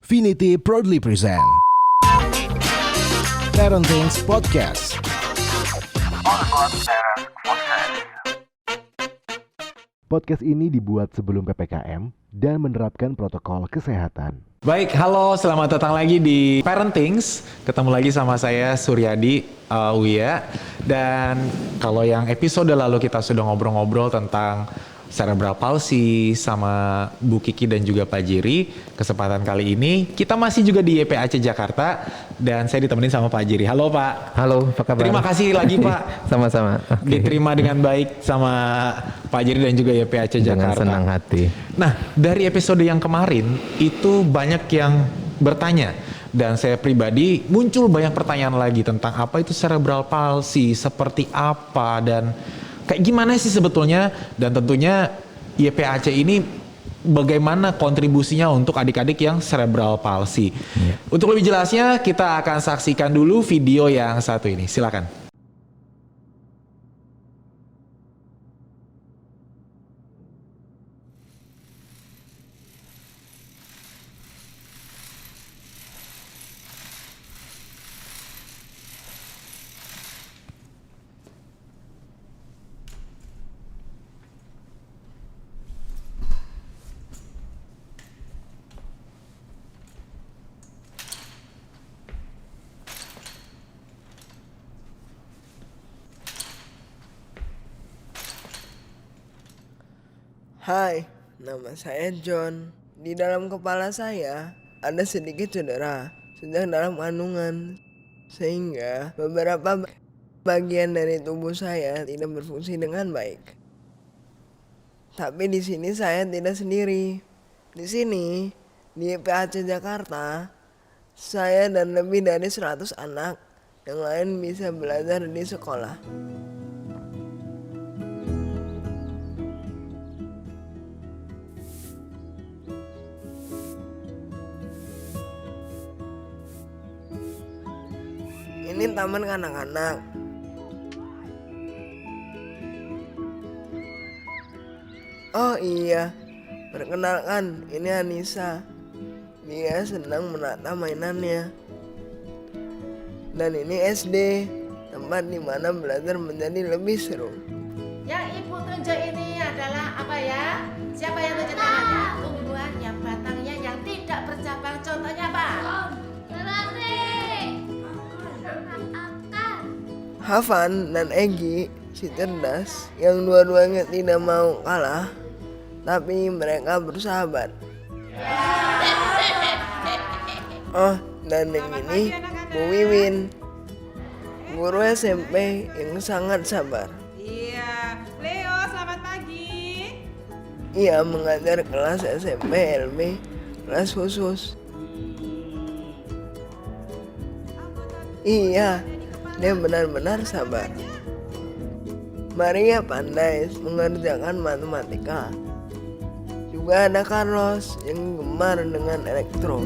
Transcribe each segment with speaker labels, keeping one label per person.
Speaker 1: Finity proudly present Parenting Podcast. Podcast ini dibuat sebelum PPKM dan menerapkan protokol kesehatan.
Speaker 2: Baik, halo, selamat datang lagi di Parentings. Ketemu lagi sama saya Suryadi Uya. Dan kalau yang episode lalu kita sudah ngobrol-ngobrol tentang cerebral palsy sama Bu Kiki dan juga Pak Jiri. Kesempatan kali ini kita masih juga di YPAC Jakarta dan saya ditemenin sama Pak Jiri. Halo Pak.
Speaker 3: Halo, apa kabar?
Speaker 2: Terima kasih lagi Pak.
Speaker 3: Sama-sama. Okay.
Speaker 2: Diterima dengan baik sama Pak Jiri dan juga YPAC Jakarta.
Speaker 3: Dengan senang hati.
Speaker 2: Nah, dari episode yang kemarin itu banyak yang bertanya. Dan saya pribadi muncul banyak pertanyaan lagi tentang apa itu cerebral palsy, seperti apa dan kayak gimana sih sebetulnya, dan tentunya YPAC ini bagaimana kontribusinya untuk adik-adik yang cerebral palsy. Untuk lebih jelasnya kita akan saksikan dulu video yang satu ini. Silakan.
Speaker 4: Hai, nama saya John. Di dalam kepala saya ada sedikit cedera sedang dalam kandungan, sehingga beberapa bagian dari tubuh saya tidak berfungsi dengan baik. Tapi di sini saya tidak sendiri. Di sini, di YPAC Jakarta, saya dan lebih dari 100 anak yang lain bisa belajar di sekolah. Ini taman kanak-kanak. Oh iya, perkenalkan, ini Anissa. Dia senang menata mainannya. Dan ini SD, tempat di mana belajar menjadi lebih seru.
Speaker 5: Yang ibu tunjuk ini adalah apa ya? Siapa yang tunjuk tangannya? Tumbuhan yang batangnya yang tidak bercabang. Contohnya apa?
Speaker 4: Hafan dan Egi, si cerdas, yang dua-duanya tidak mau kalah, tapi mereka bersahabat. Oh, dan yang ini Bu Wiwin, guru SMP yang sangat sabar.
Speaker 6: Iya, Leo, selamat pagi.
Speaker 4: Ia mengajar kelas SMP LB, kelas khusus. Iya, dia benar-benar sabar. Maria pandai mengerjakan matematika. Juga ada Carlos yang gemar dengan elektro.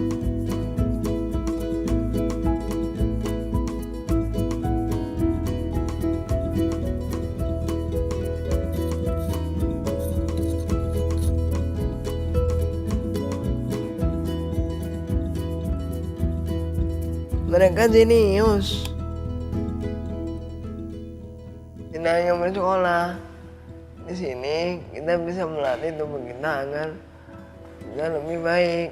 Speaker 4: Mereka jenius. Tidak hanya bersekolah, di sini kita bisa melatih tubuh kita agar bisa lebih baik.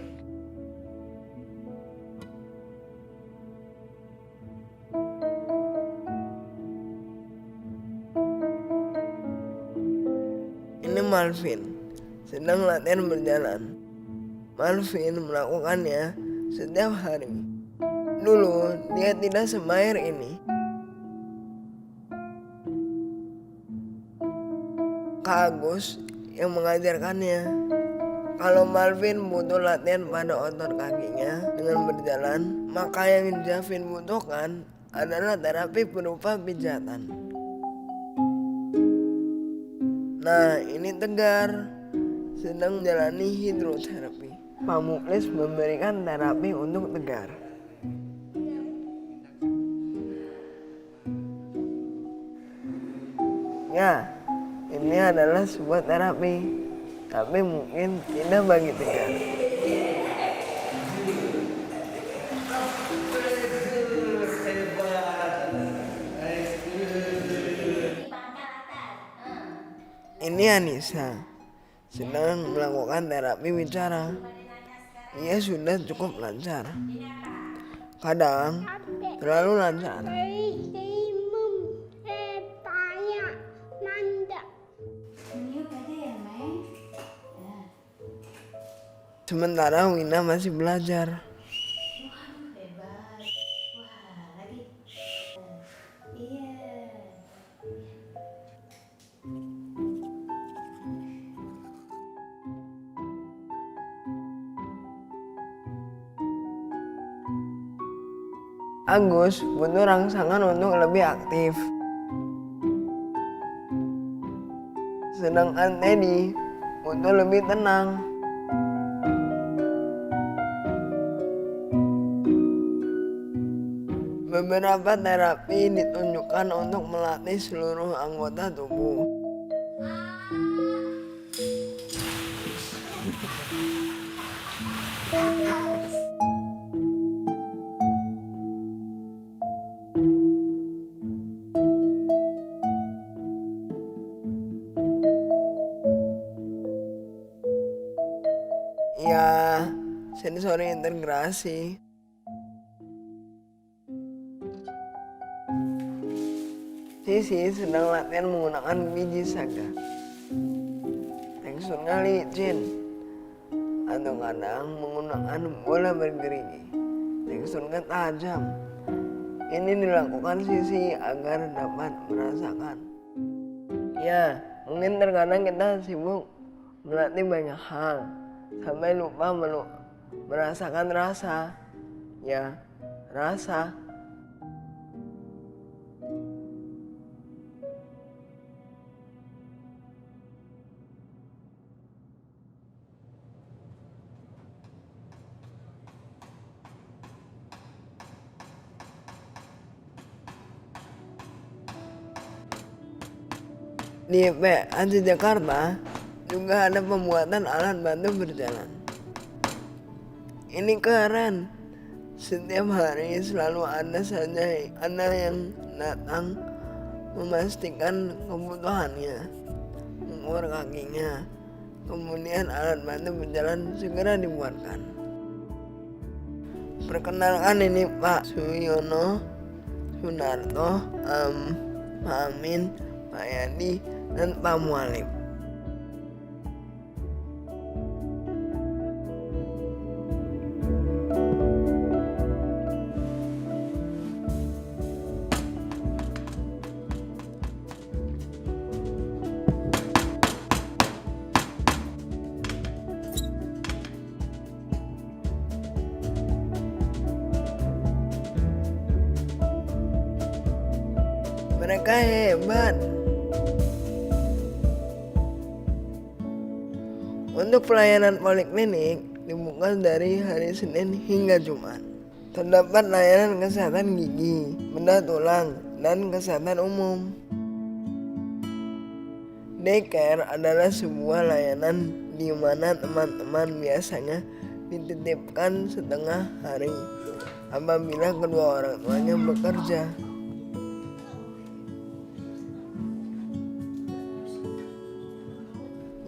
Speaker 4: Ini Malvin, sedang latihan berjalan. Malvin melakukannya setiap hari. Dulu dia tidak semahir ini. Kak Agus yang mengajarkannya. Kalau Malvin butuh latihan pada otot kakinya dengan berjalan, maka yang Javin butuhkan adalah terapi berupa pijatan. Nah, ini Tegar sedang menjalani hidroterapi. Pak Muklis memberikan terapi untuk Tegar. Ya, ini adalah sebuah terapi, tapi mungkin tidak bagi Tegar. Ini Anissa sedang melakukan terapi bicara. Ia sudah cukup lancar. Kadang terlalu lancar. Sementara Wina masih belajar. Agus butuh rangsangan untuk lebih aktif. Sedangkan Teddy butuh lebih tenang. Beberapa terapi ditunjukkan untuk melatih seluruh anggota tubuh. Ya, sensori integrasi. Sisi sedang latihan menggunakan biji saga. Teksturnya licin. Atau kadang menggunakan bola bergerigi. Teksturnya tajam. Ini dilakukan Sisi agar dapat merasakan. Ya, mungkin terkadang kita sibuk melatih banyak hal sampai lupa merasakan rasa. Ya, rasa. Di PAJ Jakarta juga ada pembuatan alat bantu berjalan. Ini keren. Setiap hari selalu ada saja yang datang memastikan kebutuhannya, mengukur kakinya. Kemudian alat bantu berjalan segera dibuatkan. Perkenalkan, ini Pak Suyono, Sunarto, Pak Amin, Pak Yadi, dan Pak Mualim. Mereka hebat. Untuk pelayanan poliklinik dibuka dari hari Senin hingga Jumat. Terdapat layanan kesehatan gigi, bedah tulang, dan kesehatan umum. Daycare adalah sebuah layanan di mana teman-teman biasanya dititipkan setengah hari apabila kedua orang tuanya bekerja.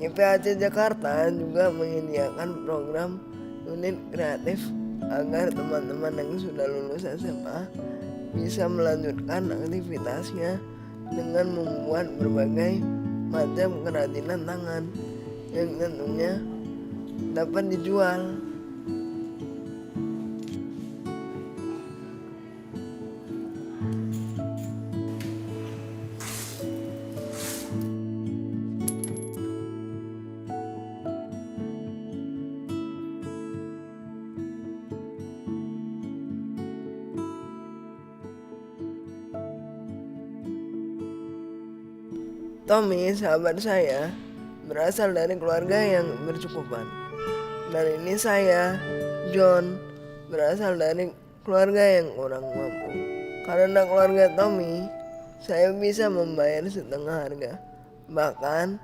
Speaker 4: YPAC Jakarta juga menyediakan program unit kreatif agar teman-teman yang sudah lulus SMA bisa melanjutkan aktivitasnya dengan membuat berbagai macam kerajinan tangan yang tentunya dapat dijual. Tommy, sahabat saya, berasal dari keluarga yang bercukupan. Dan ini saya, John, berasal dari keluarga yang kurang mampu. Karena keluarga Tommy, saya bisa membayar setengah harga. Bahkan,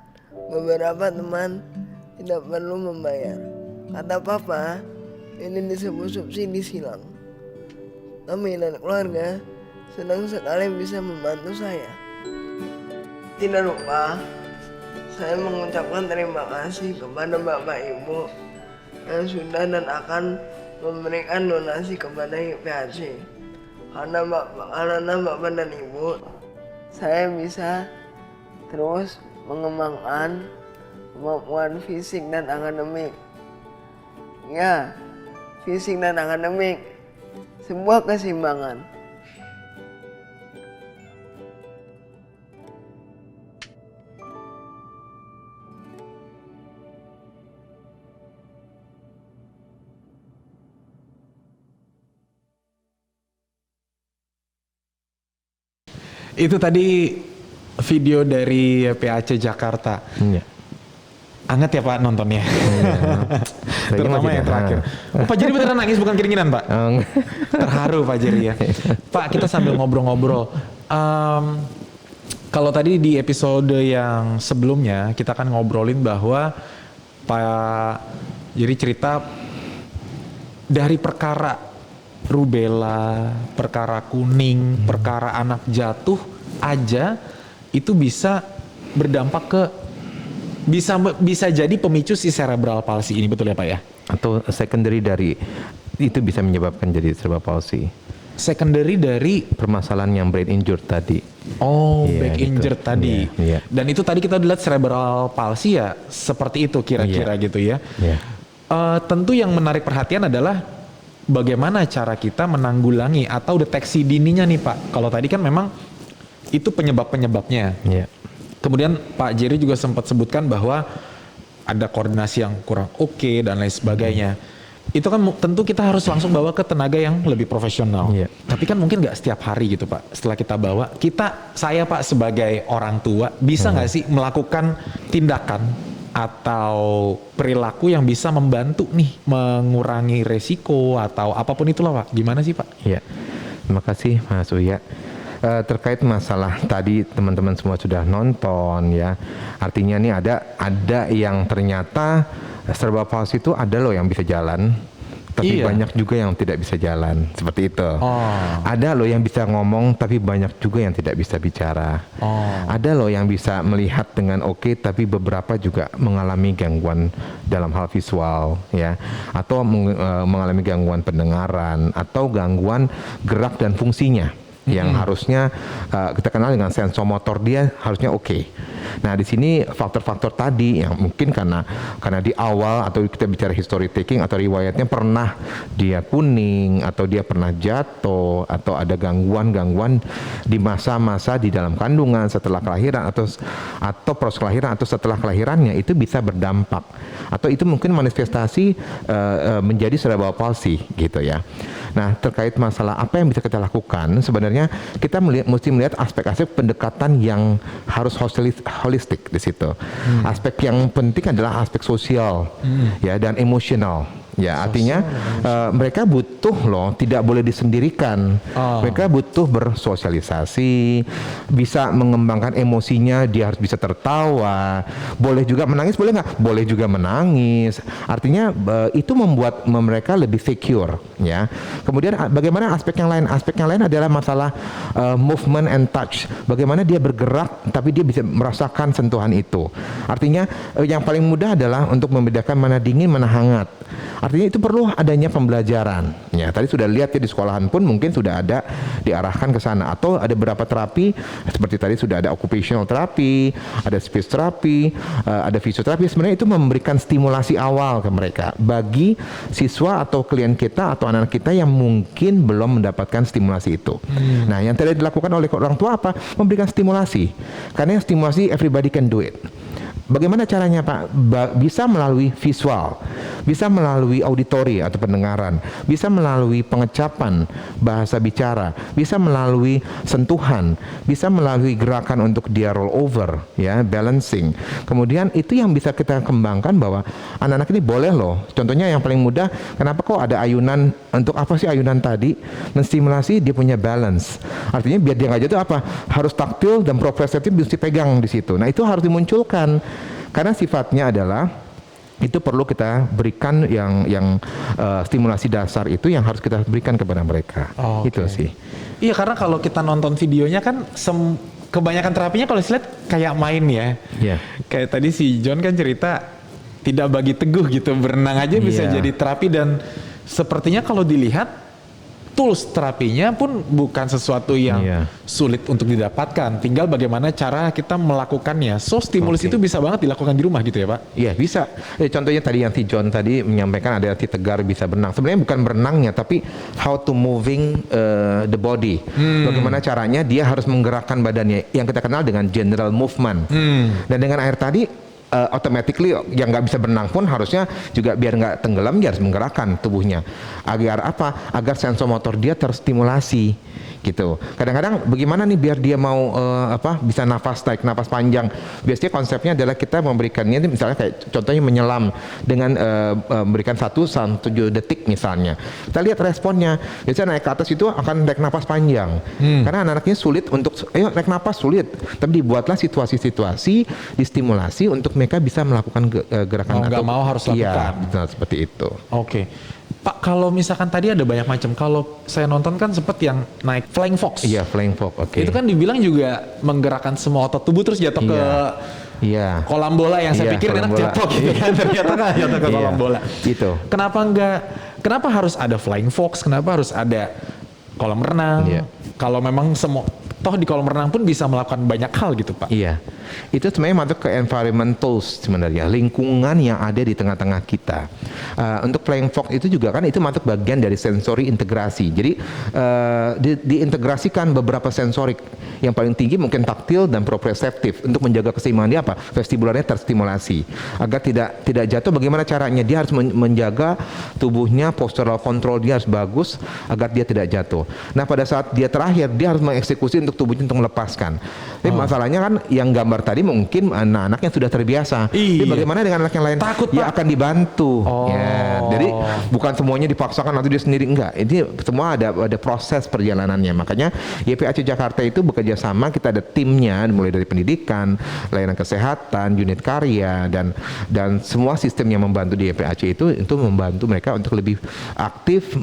Speaker 4: beberapa teman tidak perlu membayar. Kata Papa, ini disebut subsidi silang. Tommy dan keluarga senang sekali bisa membantu saya. Tidak lupa, Saya mengucapkan terima kasih kepada Bapak Ibu yang sudah dan akan memberikan donasi kepada YPHC. Karena Bapak dan Ibu, saya bisa terus mengembangkan kemampuan fisik dan akademik. Ya, fisik dan akademik, sebuah keseimbangan.
Speaker 2: Itu tadi video dari YPHC Jakarta.
Speaker 3: Iya.
Speaker 2: Anget ya Pak nontonnya.
Speaker 3: Saya
Speaker 2: Terutama
Speaker 3: masih
Speaker 2: yang terakhir. Oh, Pak Jerry beneran nangis bukan keringinan Pak? Terharu Pak Jerry ya. Pak kita sambil ngobrol-ngobrol. Kalau tadi di episode yang sebelumnya kita kan ngobrolin bahwa Pak Jerry cerita dari perkara rubella, perkara kuning, perkara anak jatuh aja itu bisa berdampak ke bisa jadi pemicu si cerebral palsy ini, betul ya Pak ya?
Speaker 3: Atau secondary dari itu bisa menyebabkan jadi cerebral palsy.
Speaker 2: Secondary dari
Speaker 3: Permasalahan yang brain injured tadi. Iya,
Speaker 2: back
Speaker 3: gitu.
Speaker 2: injured tadi.
Speaker 3: Iya.
Speaker 2: Dan itu tadi kita lihat cerebral palsy ya seperti itu kira-kira gitu ya.
Speaker 3: Iya.
Speaker 2: Tentu yang menarik perhatian adalah bagaimana cara kita menanggulangi atau deteksi dininya nih Pak. Kalau tadi kan memang itu penyebab-penyebabnya.
Speaker 3: Iya.
Speaker 2: Kemudian Pak Jerry juga sempat sebutkan bahwa ada koordinasi yang kurang oke dan lain sebagainya. Itu kan tentu kita harus langsung bawa ke tenaga yang lebih profesional.
Speaker 3: Iya.
Speaker 2: Tapi kan mungkin nggak setiap hari gitu Pak. Setelah kita bawa, saya Pak sebagai orang tua bisa nggak sih melakukan tindakan atau perilaku yang bisa membantu nih mengurangi resiko atau apapun itulah Pak. Gimana sih Pak?
Speaker 3: Iya. Terima kasih Mas Uya. Terkait masalah tadi teman-teman semua sudah nonton ya. Artinya nih ada yang ternyata cerebral palsy itu ada loh yang bisa jalan. Tapi
Speaker 2: Iya.
Speaker 3: banyak juga yang tidak bisa jalan, seperti itu.
Speaker 2: Oh.
Speaker 3: Ada loh yang bisa ngomong, tapi banyak juga yang tidak bisa bicara.
Speaker 2: Oh.
Speaker 3: Ada loh yang bisa melihat dengan oke, tapi beberapa juga mengalami gangguan dalam hal visual, ya, atau mengalami gangguan pendengaran, atau gangguan gerak dan fungsinya. Yang harusnya kita kenal dengan sensomotor dia harusnya oke. Nah di sini faktor-faktor tadi yang mungkin karena di awal atau kita bicara history taking atau riwayatnya pernah dia kuning atau dia pernah jatuh atau ada gangguan-gangguan di masa-masa di dalam kandungan setelah kelahiran atau proses kelahiran atau setelah kelahirannya itu bisa berdampak atau itu mungkin manifestasi menjadi cerebral palsy gitu ya. Nah terkait masalah apa yang bisa kita lakukan sebenarnya kita mesti melihat aspek-aspek pendekatan yang harus holistik di situ. Aspek yang penting adalah aspek sosial ya dan emosional. Ya, artinya mereka butuh loh, tidak boleh disendirikan. Mereka butuh bersosialisasi, bisa mengembangkan emosinya, dia harus bisa tertawa. Boleh juga menangis, boleh nggak? Boleh juga menangis. Artinya itu membuat mereka lebih secure, ya. Kemudian bagaimana aspek yang lain? Aspek yang lain adalah masalah movement and touch. Bagaimana dia bergerak, tapi dia bisa merasakan sentuhan itu. Artinya yang paling mudah adalah untuk membedakan mana dingin, mana hangat. Artinya itu perlu adanya pembelajaran. Ya, tadi sudah lihat ya di sekolahan pun mungkin sudah ada diarahkan ke sana atau ada beberapa terapi seperti tadi sudah ada occupational therapy, ada speech therapy, ada fisioterapi. Sebenarnya itu memberikan stimulasi awal ke mereka bagi siswa atau klien kita atau anak-anak kita yang mungkin belum mendapatkan stimulasi itu. Nah, yang tidak dilakukan oleh orang tua apa? Memberikan stimulasi. Karena stimulasi everybody can do it. Bagaimana caranya Pak? Bisa melalui visual, bisa melalui auditori atau pendengaran, bisa melalui pengecapan bahasa bicara, bisa melalui sentuhan, bisa melalui gerakan untuk dia roll over, ya, balancing. Kemudian itu yang bisa kita kembangkan bahwa anak-anak ini boleh loh. Contohnya yang paling mudah, kenapa kok ada ayunan? Untuk apa sih ayunan tadi? Menstimulasi dia punya balance. Artinya biar dia nggak jatuh apa? Harus taktil dan proprioceptif mesti pegang di situ. Nah itu harus dimunculkan. Karena sifatnya adalah itu perlu kita berikan yang stimulasi dasar itu yang harus kita berikan kepada mereka.
Speaker 2: Oh,
Speaker 3: itu
Speaker 2: okay.
Speaker 3: sih.
Speaker 2: Iya karena kalau kita nonton videonya kan kebanyakan terapinya kalau saya lihat kayak main ya.
Speaker 3: Iya.
Speaker 2: Kayak tadi si John kan cerita tidak bagi teguh gitu, berenang aja bisa
Speaker 3: Iya.
Speaker 2: jadi terapi, dan sepertinya kalau dilihat tools terapinya pun bukan sesuatu yang
Speaker 3: Iya.
Speaker 2: sulit untuk didapatkan, tinggal bagaimana cara kita melakukannya. So stimulus
Speaker 3: Oke.
Speaker 2: itu bisa banget dilakukan di rumah gitu ya Pak?
Speaker 3: Iya bisa. Contohnya tadi yang si John tadi menyampaikan ada latih tegar bisa berenang. Sebenarnya bukan berenangnya, tapi how to moving the body. Bagaimana caranya dia harus menggerakkan badannya, yang kita kenal dengan general movement. Dan dengan air tadi automatically yang nggak bisa berenang pun harusnya juga biar nggak tenggelam dia harus menggerakkan tubuhnya. Agar apa? Agar sensor motor dia terstimulasi gitu. Kadang-kadang bagaimana nih biar dia mau bisa nafas naik nafas panjang. Biasanya konsepnya adalah kita memberikannya misalnya kayak contohnya menyelam dengan memberikan 1-7 detik misalnya. Kita lihat responnya. Biasanya naik ke atas itu akan naik nafas panjang. Karena anak-anaknya sulit untuk ayo naik nafas sulit. Tapi dibuatlah situasi-situasi distimulasi untuk mereka bisa melakukan gerakan.
Speaker 2: Mau nggak mau harus lakukan.
Speaker 3: Iya, betul, seperti itu.
Speaker 2: Oke. Pak, kalau misalkan tadi ada banyak macam, kalau saya nonton kan sempet yang naik flying fox.
Speaker 3: Iya, flying fox. Oke.
Speaker 2: Itu kan dibilang juga menggerakkan semua otot tubuh terus jatuh ke
Speaker 3: Iya.
Speaker 2: kolam bola yang saya
Speaker 3: Iya,
Speaker 2: pikir
Speaker 3: kolam
Speaker 2: enak
Speaker 3: bola.
Speaker 2: jatuh gitu kan. Ternyata kan jatuh ke
Speaker 3: Iya,
Speaker 2: kolam bola.
Speaker 3: gitu.
Speaker 2: Kenapa harus ada flying fox? Kenapa harus ada kolam renang?
Speaker 3: Iya.
Speaker 2: Kalau memang semua toh di kolam renang pun bisa melakukan banyak hal gitu Pak.
Speaker 3: Iya, itu sebenarnya masuk ke environmentals sebenarnya, lingkungan yang ada di tengah-tengah kita. Untuk flying fox itu juga kan itu masuk bagian dari sensori integrasi. Jadi diintegrasikan beberapa sensorik. Yang paling tinggi mungkin taktil dan proprioseptif untuk menjaga keseimbangan dia apa? Vestibularnya terstimulasi. Agar tidak jatuh, bagaimana caranya? Dia harus menjaga tubuhnya, postural control dia harus bagus agar dia tidak jatuh. Nah pada saat dia terakhir dia harus mengeksekusi untuk tubuhnya untuk melepaskan. Tapi masalahnya kan yang gambar tadi mungkin anak-anak yang sudah terbiasa.
Speaker 2: Iya.
Speaker 3: Tapi bagaimana dengan anak yang lain?
Speaker 2: Takut,
Speaker 3: Ya
Speaker 2: Pak.
Speaker 3: akan dibantu.
Speaker 2: Oh.
Speaker 3: Ya, jadi bukan semuanya dipaksakan nanti dia sendiri, enggak. Ini semua ada proses perjalanannya. Makanya YPAC Jakarta itu bekerja sama, kita ada timnya mulai dari pendidikan, layanan kesehatan, unit karya dan semua sistem yang membantu di YPAC itu membantu mereka untuk lebih aktif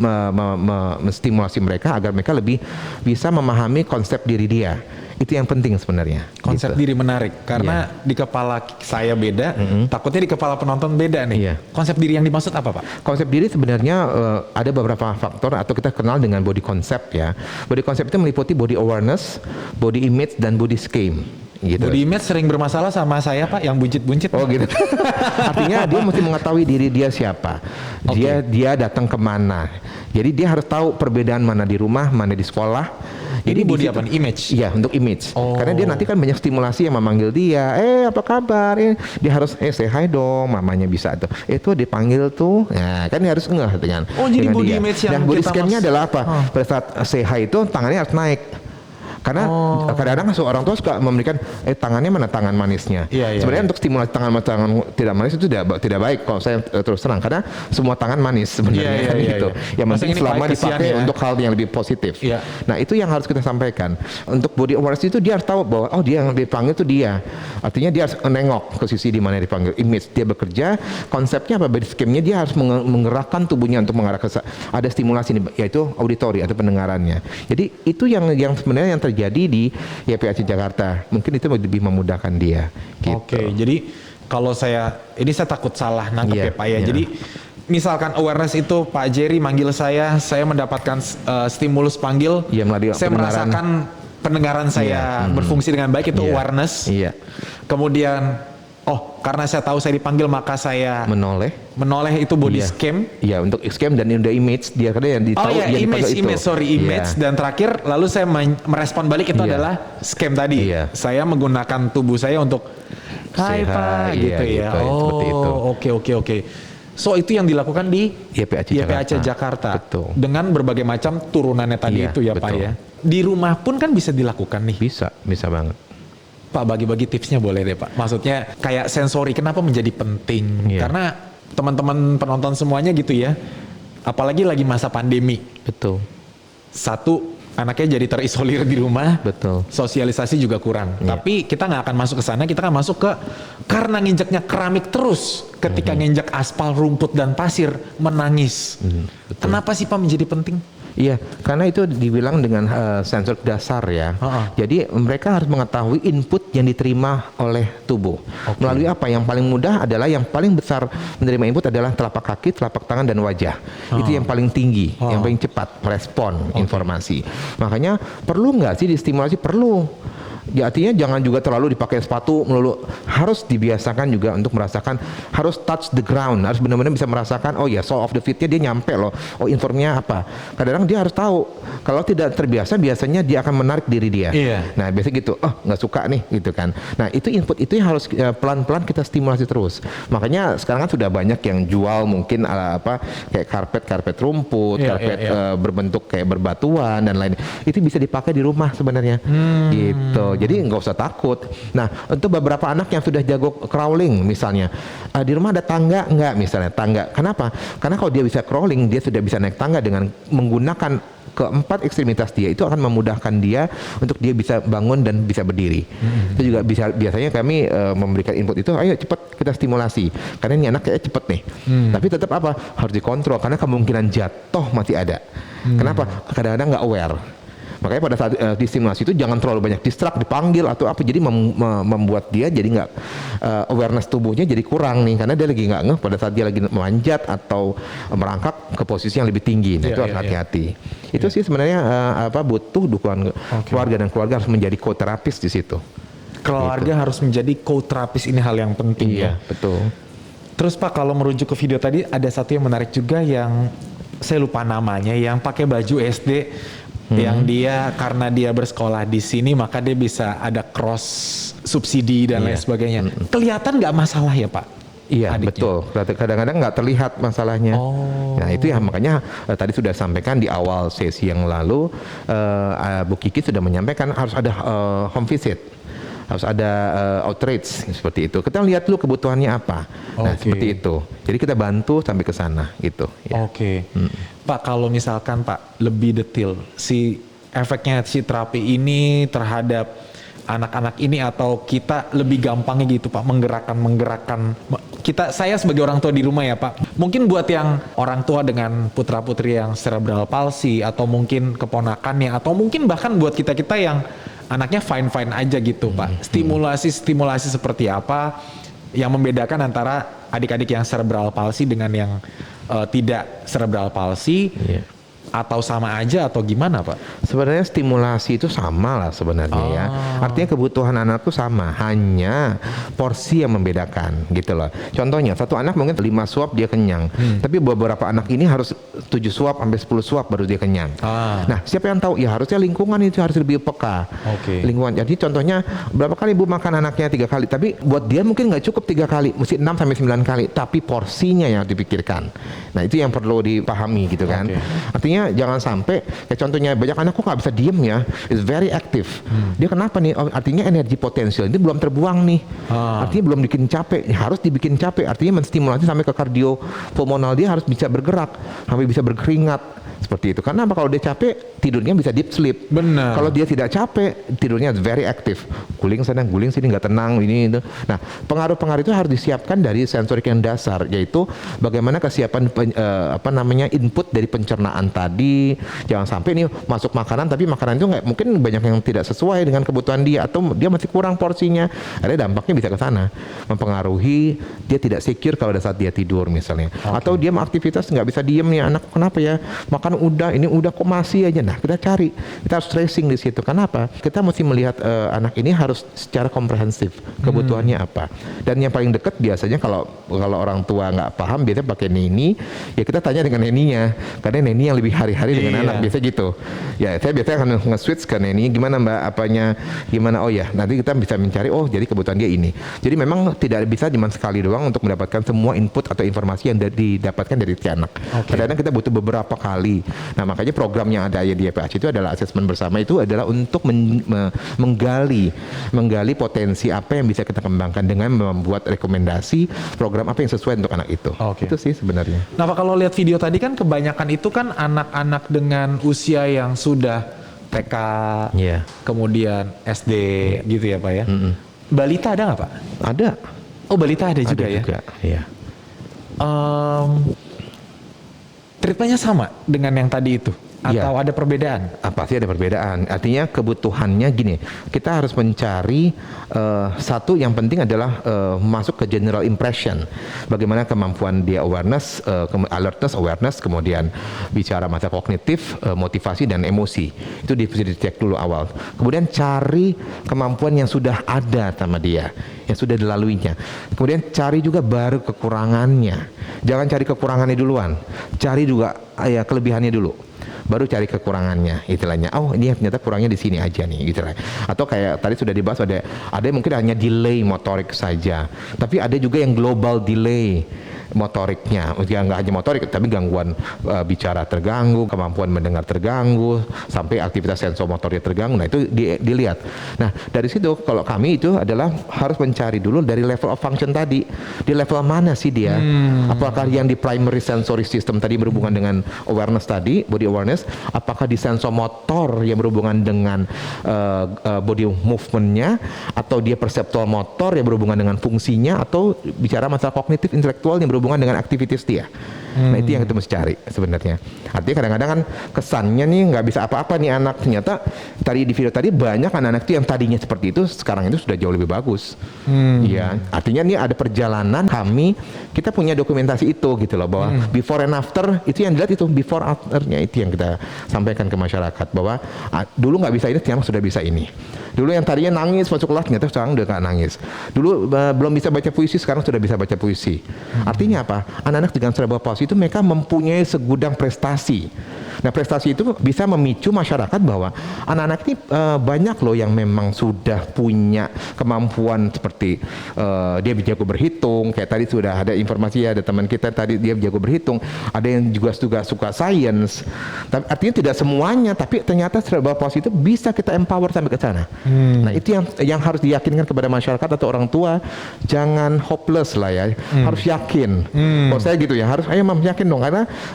Speaker 3: menstimulasi mereka agar mereka lebih bisa memahami konsep diri dia. Itu yang penting sebenarnya.
Speaker 2: Konsep
Speaker 3: gitu.
Speaker 2: diri menarik karena di kepala saya beda, takutnya di kepala penonton beda nih.
Speaker 3: Iya.
Speaker 2: Konsep diri yang dimaksud apa Pak?
Speaker 3: Konsep diri sebenarnya ada beberapa faktor atau kita kenal dengan body concept ya. Body concept itu meliputi body awareness, body image dan body scheme. Gitu.
Speaker 2: Body image sering bermasalah sama saya Pak, yang buncit-buncit.
Speaker 3: Oh gitu. Artinya dia mesti mengetahui diri dia siapa. Dia datang kemana. Jadi dia harus tahu perbedaan mana di rumah, mana di sekolah.
Speaker 2: Jadi
Speaker 3: di
Speaker 2: body
Speaker 3: situ-
Speaker 2: apa nih? Image?
Speaker 3: Iya, untuk image.
Speaker 2: Oh.
Speaker 3: Karena dia nanti kan banyak stimulasi yang memanggil dia. Apa kabar? Dia harus say hi dong, mamanya bisa tuh. Itu dipanggil tuh. Nah, kan dia harus ngeh dengan.
Speaker 2: Oh, jadi
Speaker 3: dengan
Speaker 2: body
Speaker 3: dia.
Speaker 2: image yang
Speaker 3: Nah, body
Speaker 2: kita
Speaker 3: scan-nya
Speaker 2: mas-
Speaker 3: adalah apa? Pada saat say hi itu tangannya harus naik. Karena kadang-kadang orang tua suka memberikan tangannya mana tangan manisnya.
Speaker 2: Iya, iya,
Speaker 3: Sebenarnya
Speaker 2: iya.
Speaker 3: untuk stimulasi tangan tidak manis itu tidak baik kalau saya terus terang, karena semua tangan manis sebenarnya
Speaker 2: Iya,
Speaker 3: kan
Speaker 2: iya,
Speaker 3: gitu.
Speaker 2: iya.
Speaker 3: Yang
Speaker 2: Masa
Speaker 3: penting
Speaker 2: ini
Speaker 3: selama
Speaker 2: baik kesian
Speaker 3: dipakai
Speaker 2: ya.
Speaker 3: untuk hal yang lebih positif.
Speaker 2: Iya.
Speaker 3: Nah itu yang harus kita sampaikan. Untuk body awareness itu dia harus tahu bahwa dia yang dipanggil itu dia. Artinya dia harus nengok ke sisi di mana dipanggil. Image dia bekerja. Konsepnya apa? Body scheme-nya dia harus menggerakkan tubuhnya untuk mengarah ke ada stimulasi nih, yaitu auditori atau pendengarannya. Jadi itu yang sebenarnya yang terjadi di YPAC Jakarta. Mungkin itu lebih memudahkan dia. Gitu.
Speaker 2: Oke, jadi kalau saya takut salah nangkep
Speaker 3: Iya,
Speaker 2: ya Pak ya.
Speaker 3: iya.
Speaker 2: Jadi misalkan awareness itu Pak Jerry manggil saya mendapatkan stimulus panggil,
Speaker 3: Iya, melalui
Speaker 2: saya
Speaker 3: pendengaran.
Speaker 2: merasakan pendengaran saya berfungsi dengan baik, itu
Speaker 3: Iya,
Speaker 2: awareness.
Speaker 3: iya.
Speaker 2: Kemudian karena saya tahu saya dipanggil maka saya menoleh itu body
Speaker 3: Iya.
Speaker 2: scan.
Speaker 3: Iya, untuk scan dan the image dia karena yang ditahu dia dipanggil itu.
Speaker 2: Image
Speaker 3: Iya.
Speaker 2: dan terakhir lalu saya merespon balik itu
Speaker 3: Iya.
Speaker 2: adalah scam tadi.
Speaker 3: Iya.
Speaker 2: Saya menggunakan tubuh saya untuk
Speaker 3: Say
Speaker 2: Hai Pak
Speaker 3: hi,
Speaker 2: gitu
Speaker 3: iya,
Speaker 2: ya.
Speaker 3: gitu, seperti itu.
Speaker 2: Oke. So itu yang dilakukan di
Speaker 3: YPAC
Speaker 2: Jakarta.
Speaker 3: Betul.
Speaker 2: Dengan berbagai macam turunannya tadi
Speaker 3: Iya,
Speaker 2: itu ya Pak
Speaker 3: betul.
Speaker 2: ya. Di rumah pun kan bisa dilakukan nih.
Speaker 3: Bisa banget.
Speaker 2: Pak, bagi-bagi tipsnya boleh deh Pak. Maksudnya kayak sensori kenapa menjadi penting?
Speaker 3: Iya.
Speaker 2: Karena teman-teman penonton semuanya gitu ya. Apalagi lagi masa pandemi.
Speaker 3: Betul.
Speaker 2: Satu, anaknya jadi terisolir di rumah.
Speaker 3: Betul.
Speaker 2: Sosialisasi juga kurang.
Speaker 3: Iya.
Speaker 2: Tapi kita nggak akan masuk ke sana. Kita akan masuk ke karena nginjeknya keramik terus. Ketika nginjek aspal, rumput dan pasir menangis.
Speaker 3: Betul.
Speaker 2: Kenapa sih Pak menjadi penting?
Speaker 3: Iya, karena itu dibilang dengan sensor dasar ya. Jadi mereka harus mengetahui input yang diterima oleh tubuh. Melalui apa? Yang paling mudah adalah yang paling besar menerima input adalah telapak kaki, telapak tangan dan wajah. Itu yang paling tinggi, yang paling cepat merespon informasi. Makanya perlu nggak sih distimulasi? Perlu. Ya artinya jangan juga terlalu dipakai sepatu melulu, harus dibiasakan juga untuk merasakan, harus touch the ground, harus benar-benar bisa merasakan, oh ya sole of the feet-nya dia nyampe loh, oh informnya apa. Kadang-kadang dia harus tahu, kalau tidak terbiasa biasanya dia akan menarik diri dia. Nah biasa gitu, oh nggak suka nih gitu kan. Nah itu input itu yang harus pelan-pelan kita stimulasi terus. Makanya sekarang kan sudah banyak yang jual mungkin kayak karpet rumput, karpet berbentuk kayak berbatuan dan lain. Itu bisa dipakai di rumah sebenarnya. Gitu. Jadi nggak usah takut. Nah, untuk beberapa anak yang sudah jago crawling misalnya, di rumah ada tangga nggak misalnya? Tangga. Kenapa? Karena kalau dia bisa crawling, dia sudah bisa naik tangga dengan menggunakan keempat ekstremitas dia, itu akan memudahkan dia untuk dia bisa bangun dan bisa berdiri. Itu juga biasanya kami memberikan input itu, ayo cepat kita stimulasi. Karena ini anak kayak cepet nih. Tapi tetap harus dikontrol karena kemungkinan jatuh masih ada. Kenapa? Kadang-kadang nggak aware. Makanya pada saat distimulasi itu jangan terlalu banyak distract, dipanggil atau apa, jadi membuat dia jadi nggak awareness tubuhnya jadi kurang nih, karena dia lagi nggak ngeh pada saat dia lagi memanjat atau merangkak ke posisi yang lebih tinggi. Nah, itu harus hati-hati. Itu sih sebenarnya butuh dukungan keluarga, dan keluarga harus menjadi co-terapis di situ.
Speaker 2: Keluarga harus menjadi co-terapis, ini hal yang penting.
Speaker 3: Iya, betul.
Speaker 2: Terus Pak, kalau merujuk ke video tadi ada satu yang menarik juga yang saya lupa namanya, yang pakai baju SD. Yang dia karena dia bersekolah di sini maka dia bisa ada cross subsidi dan lain sebagainya. Kelihatan nggak masalah ya Pak?
Speaker 3: Iya
Speaker 2: adiknya?
Speaker 3: Betul. Kadang-kadang nggak terlihat masalahnya. Nah itu ya makanya tadi sudah sampaikan di awal sesi yang lalu, Bu Kiki sudah menyampaikan harus ada home visit. Harus ada outreach seperti itu. Kita lihat dulu kebutuhannya apa. Nah seperti itu. Jadi kita bantu sampai ke sana gitu. Ya.
Speaker 2: Pak, kalau misalkan Pak lebih detail si efeknya si terapi ini terhadap anak-anak ini, atau kita lebih gampangnya gitu Pak menggerakkan saya sebagai orang tua di rumah ya Pak. Mungkin buat yang orang tua dengan putra-putri yang cerebral palsy, atau mungkin keponakannya, atau mungkin bahkan buat kita-kita yang anaknya fine-fine aja gitu Pak. Stimulasi seperti apa yang membedakan antara adik-adik yang cerebral palsy dengan yang tidak cerebral palsy, atau sama aja atau gimana Pak?
Speaker 3: Sebenarnya stimulasi itu sama lah sebenarnya ya. Artinya kebutuhan anak itu sama, hanya porsi yang membedakan gitu loh. Contohnya satu anak mungkin 5 suap dia kenyang, tapi beberapa anak ini harus 7 suap sampai 10 suap baru dia kenyang. Nah siapa yang tahu? Ya harusnya lingkungan itu harus lebih peka. Lingkungan. Jadi contohnya berapa kali ibu makan anaknya 3 kali, tapi buat dia mungkin nggak cukup 3 kali, mesti 6 sampai 9 kali. Tapi porsinya yang dipikirkan. Nah itu yang perlu dipahami gitu kan. Artinya jangan sampai kayak contohnya banyak anak kok nggak bisa diem ya, is very active. Dia kenapa nih? Oh, artinya energi potensial ini belum terbuang nih. Artinya belum bikin capek, harus dibikin capek. Artinya menstimulasi sampai ke kardiopulmonal, dia harus bisa bergerak, sampai bisa berkeringat. Seperti itu. Karena apa? Kalau dia capek, tidurnya bisa deep sleep.
Speaker 2: Benar.
Speaker 3: Kalau dia tidak capek, tidurnya very active. Guling sana, guling sini, nggak tenang, ini itu. Nah, pengaruh-pengaruh itu harus disiapkan dari sensorik yang dasar, yaitu bagaimana kesiapan input dari pencernaan tadi. Jangan sampai ini masuk makanan, tapi makanan itu nggak, mungkin banyak yang tidak sesuai dengan kebutuhan dia, atau dia masih kurang porsinya. Ada dampaknya bisa ke sana, mempengaruhi dia tidak secure kalau pada saat dia tidur misalnya. Atau dia aktivitas nggak bisa diem nih, anak kenapa ya? Makan ini udah kok masih aja. Nah kita cari, kita harus tracing di situ. Kenapa? Kita mesti melihat anak ini harus secara komprehensif kebutuhannya apa. Dan yang paling dekat biasanya kalau orang tua nggak paham, biasanya pakai neni. Ya kita tanya dengan neninya, karena neni yang lebih hari-hari dengan anak biasa gitu. Ya saya biasanya akan nge-switch ke neni. Gimana Mbak apanya? Gimana? Oh ya nanti kita bisa mencari. Oh jadi kebutuhan dia ini. Jadi memang tidak bisa cuma sekali doang untuk mendapatkan semua input atau informasi yang didapatkan dari si anak. Kadang-kadang kita butuh beberapa kali. Nah makanya program yang ada di YPAC itu adalah asesmen bersama, itu adalah untuk menggali potensi apa yang bisa kita kembangkan dengan membuat rekomendasi program apa yang sesuai untuk anak itu. Itu sih sebenarnya.
Speaker 2: Nah Pak, kalau lihat video tadi kan kebanyakan itu kan anak-anak dengan usia yang sudah TK, kemudian SD gitu ya Pak ya. Balita ada nggak Pak?
Speaker 3: Ada.
Speaker 2: Oh balita ada juga ya?
Speaker 3: Iya.
Speaker 2: Treatmentnya sama dengan yang tadi itu? atau ada perbedaan?
Speaker 3: Pasti ada perbedaan. Artinya kebutuhannya gini, kita harus mencari satu yang penting adalah masuk ke general impression. Bagaimana kemampuan dia awareness, alertness, awareness, kemudian bicara masa kognitif, motivasi dan emosi. Itu bisa dicek dulu awal. Kemudian cari kemampuan yang sudah ada sama dia, yang sudah dilaluinya. Kemudian cari juga baru kekurangannya. Jangan cari kekurangannya duluan. Cari juga kelebihannya dulu. Baru cari kekurangannya, istilahnya. Oh, ini ternyata kurangnya di sini aja nih, gitu. Atau kayak tadi sudah dibahas, ada yang mungkin hanya delay motorik saja, tapi ada juga yang global delay motoriknya. Ya, nggak hanya motorik, tapi gangguan bicara terganggu, kemampuan mendengar terganggu, sampai aktivitas sensomotornya terganggu. Nah, itu dilihat. Nah, dari situ kalau kami itu adalah harus mencari dulu dari level of function tadi. Di level mana sih dia? Apakah yang di primary sensory system tadi berhubungan dengan awareness tadi, body awareness? Apakah di sensomotor yang berhubungan dengan body movementnya, atau dia perseptual motor yang berhubungan dengan fungsinya, atau bicara masalah kognitif intelektual yang berhubungan dengan aktivitas dia. Nah, itu yang kita mesti cari sebenarnya. Artinya kadang-kadang kan kesannya nih nggak bisa apa-apa nih anak, ternyata tadi di video tadi banyak anak-anak itu yang tadinya seperti itu sekarang itu sudah jauh lebih bagus. Ya, artinya nih ada perjalanan kita punya dokumentasi itu gitu loh, bahwa before and after itu yang dilihat, itu before afternya itu yang kita sampaikan ke masyarakat, bahwa dulu nggak bisa ini ternyata sudah bisa ini. Dulu yang tadinya nangis masuk kelas ternyata sekarang udah nggak nangis. Dulu belum bisa baca puisi, sekarang sudah bisa baca puisi. Artinya apa? Anak-anak dengan cerebral palsy itu mereka mempunyai segudang prestasi. Nah, prestasi itu bisa memicu masyarakat bahwa anak-anak ini banyak loh yang memang sudah punya kemampuan seperti dia jago berhitung. Kayak tadi sudah ada informasi, ada teman kita tadi dia jago berhitung. Ada yang juga suka sains. Tapi artinya tidak semuanya, tapi ternyata cerebral palsy itu bisa kita empower sampai ke sana. Nah, itu yang harus diyakinkan kepada masyarakat atau orang tua. Jangan hopeless lah ya. Harus yakin. Kalau saya gitu ya, harus ayo yakin dong,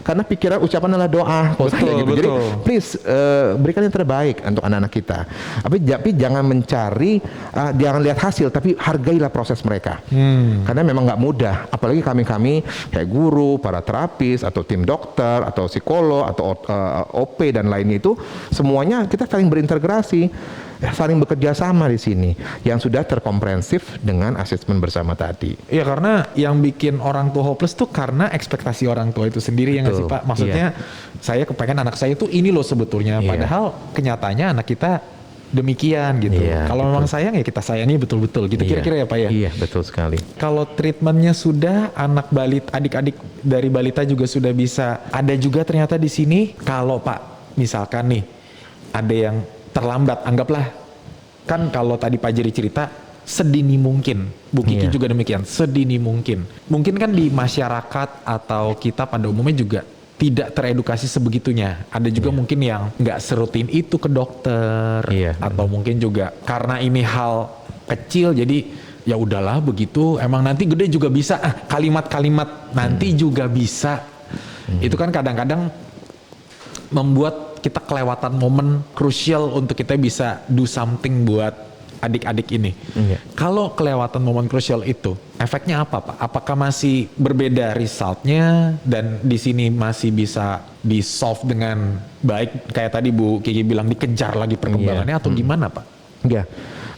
Speaker 3: karena pikiran ucapan adalah doa. Gitu. Jadi please berikan yang terbaik untuk anak-anak kita. Tapi jangan mencari, jangan lihat hasil, tapi hargailah proses mereka. Karena memang nggak mudah. Apalagi kami kayak guru, para terapis, atau tim dokter, atau psikolog, atau OP dan lainnya itu semuanya kita saling berintegrasi, saling bekerja sama di sini yang sudah terkomprehensif dengan asesmen bersama tadi.
Speaker 2: Iya, karena yang bikin orang tua hopeless tuh karena ekspektasi orang tua itu sendiri. Ya nggak sih Pak? Maksudnya saya kepengen anak saya itu ini loh sebetulnya, padahal kenyataannya anak kita demikian gitu. Kalau memang sayang ya kita sayangi betul-betul gitu, kira-kira ya Pak ya?
Speaker 3: Iya, betul sekali.
Speaker 2: Kalau treatmentnya sudah, anak adik-adik dari balita juga sudah bisa. Ada juga ternyata di sini kalau Pak misalkan nih ada yang terlambat, anggaplah kan kalau tadi Pak Jerry cerita sedini mungkin, Bu Kiki juga demikian, sedini mungkin. Mungkin kan di masyarakat atau kita pada umumnya juga tidak teredukasi sebegitunya. Ada juga mungkin yang nggak serutin itu ke dokter, atau mungkin juga karena ini hal kecil jadi ya udahlah begitu, emang nanti gede juga bisa, kalimat-kalimat nanti juga bisa. Itu kan kadang-kadang membuat kita kelewatan momen krusial untuk kita bisa do something buat adik-adik ini. Kalau kelewatan momen krusial itu, efeknya apa Pak? Apakah masih berbeda resultnya dan di sini masih bisa di solve dengan baik kayak tadi Bu Kiki bilang, dikejar lagi perkembangannya atau gimana Pak?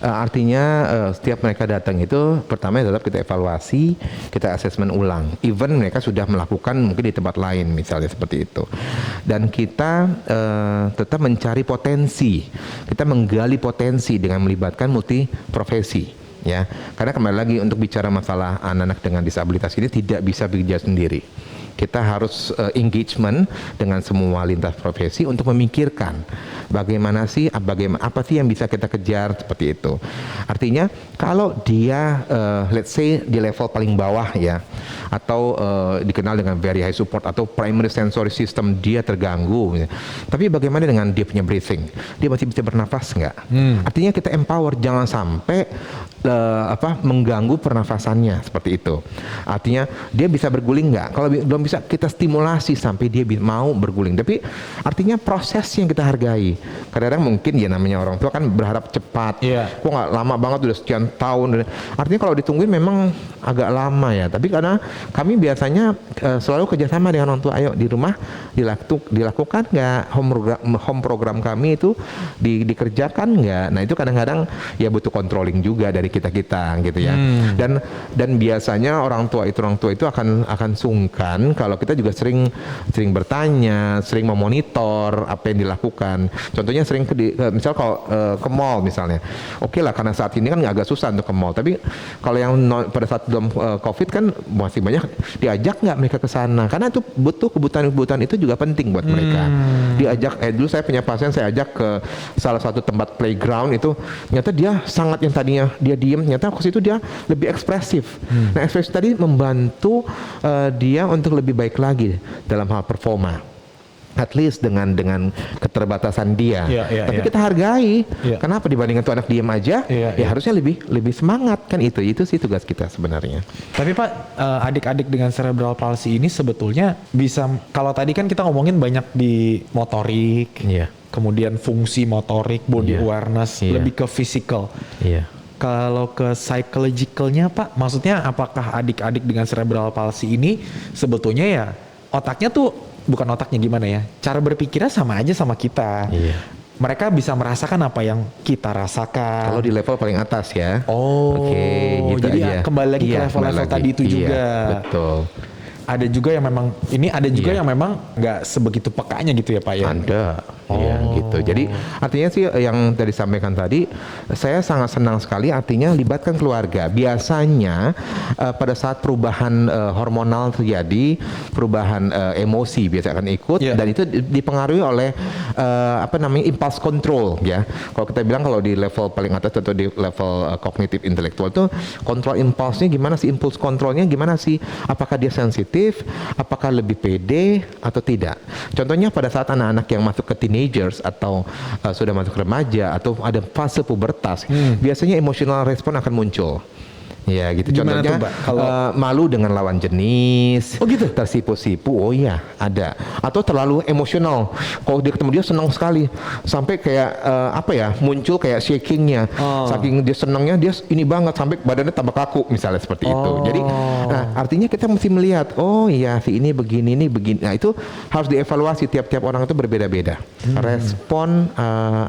Speaker 3: Artinya setiap mereka datang itu pertama tetap kita evaluasi, kita asesmen ulang. Even mereka sudah melakukan mungkin di tempat lain misalnya seperti itu. Dan kita tetap mencari potensi. Kita menggali potensi dengan melibatkan multi profesi. Ya, karena kembali lagi untuk bicara masalah anak-anak dengan disabilitas ini tidak bisa bekerja sendiri. Kita harus engagement dengan semua lintas profesi untuk memikirkan bagaimana sih, apa sih yang bisa kita kejar seperti itu. Artinya kalau dia let's say di level paling bawah ya, atau dikenal dengan very high support atau primary sensory system dia terganggu ya. Tapi bagaimana dengan dia punya breathing? Dia masih bisa bernafas nggak? Artinya kita empower, jangan sampai mengganggu pernafasannya seperti itu. Artinya dia bisa berguling nggak? Kalau belum bisa, kita stimulasi sampai dia mau berguling. Tapi artinya proses yang kita hargai. Kadang-kadang mungkin ya namanya orang tua kan berharap cepat. Kok nggak lama banget udah sekian tahun. Artinya kalau ditungguin memang agak lama ya. Tapi karena kami biasanya selalu kerjasama dengan orang tua. Ayo di rumah dilakukan nggak home program kami itu dikerjakan nggak? Nah itu kadang-kadang ya butuh controlling juga dari kita gitu ya. Dan biasanya orang tua itu akan sungkan kalau kita juga sering bertanya, sering memonitor apa yang dilakukan. Contohnya sering misal kalau ke mall misalnya. Oke lah, karena saat ini kan agak susah untuk ke mall. Tapi kalau yang pada saat belum COVID kan masih banyak, diajak nggak mereka ke sana? Karena itu butuh kebutuhan itu juga penting buat mereka. Diajak, dulu saya punya pasien, saya ajak ke salah satu tempat playground itu, ternyata dia sangat, yang tadinya dia diem, ternyata ke situ dia lebih ekspresif. Nah ekspresif tadi membantu dia untuk lebih baik lagi dalam hal performa. At least dengan keterbatasan dia. Tapi kita hargai. Kenapa dibandingkan tuh anak diem aja? Harusnya lebih semangat kan, itu sih tugas kita sebenarnya.
Speaker 2: Tapi Pak, adik-adik dengan cerebral palsy ini sebetulnya bisa, kalau tadi kan kita ngomongin banyak di motorik, kemudian fungsi motorik, body awareness, lebih ke physical. Kalau ke psychologicalnya Pak, maksudnya apakah adik-adik dengan cerebral palsy ini sebetulnya ya otaknya tuh, bukan otaknya gimana ya, cara berpikirnya sama aja sama kita. Mereka bisa merasakan apa yang kita rasakan.
Speaker 3: Kalau di level paling atas ya.
Speaker 2: Oke,
Speaker 3: gitu
Speaker 2: jadi
Speaker 3: aja.
Speaker 2: Kembali lagi ke level-level tadi itu juga.
Speaker 3: Betul.
Speaker 2: Ada juga yang memang, ini ada juga yang memang nggak sebegitu pekanya gitu ya Pak ya?
Speaker 3: Ada. Gitu. Jadi artinya sih yang tadi sampaikan tadi, saya sangat senang sekali artinya libatkan keluarga. Biasanya pada saat perubahan hormonal terjadi, perubahan emosi biasanya akan ikut, dan itu dipengaruhi oleh impulse control ya. Kalau kita bilang kalau di level paling atas atau di level kognitif intelektual itu kontrol impulsnya gimana sih, impuls kontrolnya gimana sih? Apakah dia sensitif, apakah lebih pede atau tidak? Contohnya pada saat anak-anak yang masuk ke teenagers atau sudah masuk remaja atau ada fase pubertas, biasanya emotional respon akan muncul. Ya gitu.
Speaker 2: Gimana
Speaker 3: Contohnya
Speaker 2: tuh, Mbak? Kalau
Speaker 3: malu dengan lawan jenis,
Speaker 2: gitu?
Speaker 3: tersipu-sipu, ada. Atau terlalu emosional. Kalau dia ketemu dia senang sekali, sampai kayak muncul kayak shakingnya. Saking dia senangnya dia ini banget sampai badannya tambah kaku misalnya seperti itu. Jadi, artinya kita mesti melihat, si ini begini. Nah itu harus dievaluasi, tiap-tiap orang itu berbeda-beda. Respon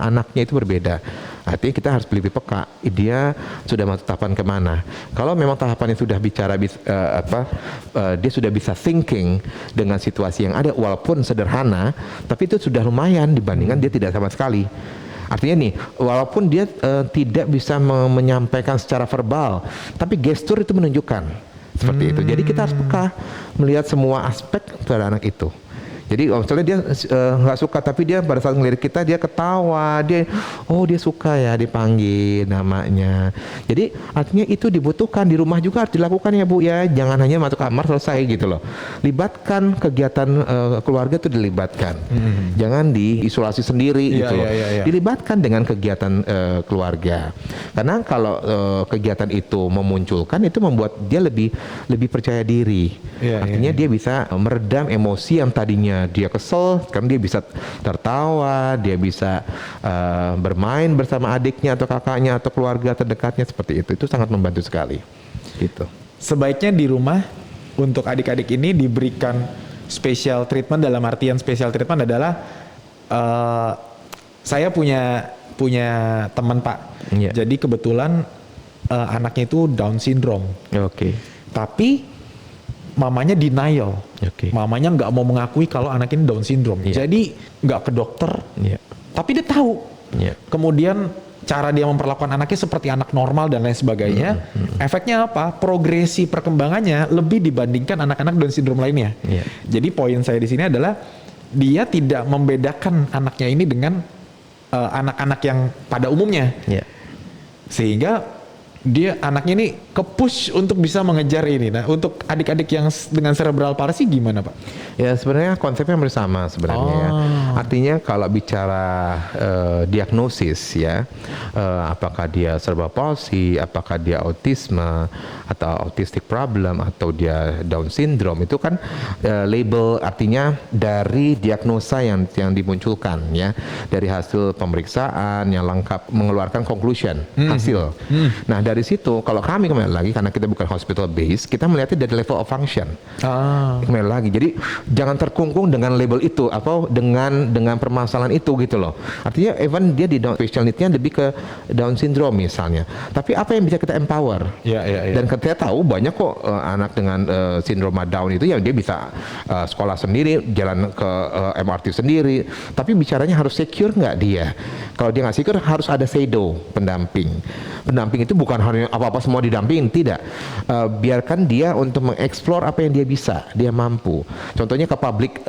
Speaker 3: anaknya itu berbeda. Artinya kita harus lebih peka, dia sudah masuk tahapan kemana. Kalau memang tahapannya sudah bicara, dia sudah bisa thinking dengan situasi yang ada, walaupun sederhana, tapi itu sudah lumayan dibandingkan dia tidak sama sekali. Artinya nih, walaupun dia tidak bisa menyampaikan secara verbal, tapi gestur itu menunjukkan seperti itu. Jadi kita harus peka melihat semua aspek pada anak itu. Jadi misalnya dia nggak suka, tapi dia pada saat ngelirik kita dia ketawa, dia suka ya dipanggil namanya. Jadi artinya itu dibutuhkan di rumah juga harus dilakukan ya Bu ya. Jangan hanya masuk kamar selesai gitu loh. Libatkan kegiatan keluarga itu dilibatkan. Jangan diisolasi sendiri gitu loh. Dilibatkan dengan kegiatan keluarga. Karena kalau kegiatan itu memunculkan, itu membuat dia lebih percaya diri. Artinya dia bisa meredam emosi yang tadinya dia kesel, sekarang dia bisa tertawa, dia bisa bermain bersama adiknya atau kakaknya atau keluarga terdekatnya seperti itu. Itu sangat membantu sekali. Gitu.
Speaker 2: Sebaiknya di rumah untuk adik-adik ini diberikan special treatment. Dalam artian special treatment adalah saya punya teman Pak. Jadi kebetulan anaknya itu Down syndrome. Tapi mamanya denial, mamanya nggak mau mengakui kalau anak ini Down syndrome. Jadi nggak ke dokter, tapi dia tahu. Kemudian cara dia memperlakukan anaknya seperti anak normal dan lain sebagainya. Efeknya apa? Progresi perkembangannya lebih dibandingkan anak-anak Down syndrome lainnya. Jadi poin saya di sini adalah dia tidak membedakan anaknya ini dengan anak-anak yang pada umumnya, sehingga dia anaknya ini ke-push untuk bisa mengejar ini. Nah, untuk adik-adik yang dengan cerebral palsy gimana, Pak?
Speaker 3: Ya sebenarnya konsepnya hampir sama sebenarnya ya. Artinya kalau bicara diagnosis ya, apakah dia cerebral palsy, apakah dia autisme atau autistic problem atau dia Down syndrome, itu kan label, artinya dari diagnosa yang dimunculkan ya, dari hasil pemeriksaan yang lengkap mengeluarkan conclusion hasil. Nah dari situ kalau kami kembali lagi, karena kita bukan hospital base, kita melihatnya dari level of function. Kembali lagi, jadi jangan terkungkung dengan label itu atau dengan permasalahan itu gitu loh. Artinya even dia di Down special need-nya lebih ke Down syndrome misalnya, tapi apa yang bisa kita empower? Dan kita tahu banyak kok anak dengan sindroma Down itu ya dia bisa sekolah sendiri, jalan ke MRT sendiri, tapi bicaranya harus secure nggak dia? Kalau dia nggak secure harus ada shadow pendamping. Pendamping itu bukan hanya apa-apa semua didampingin, tidak. Biarkan dia untuk mengeksplor apa yang dia bisa, dia mampu. Contohnya ke public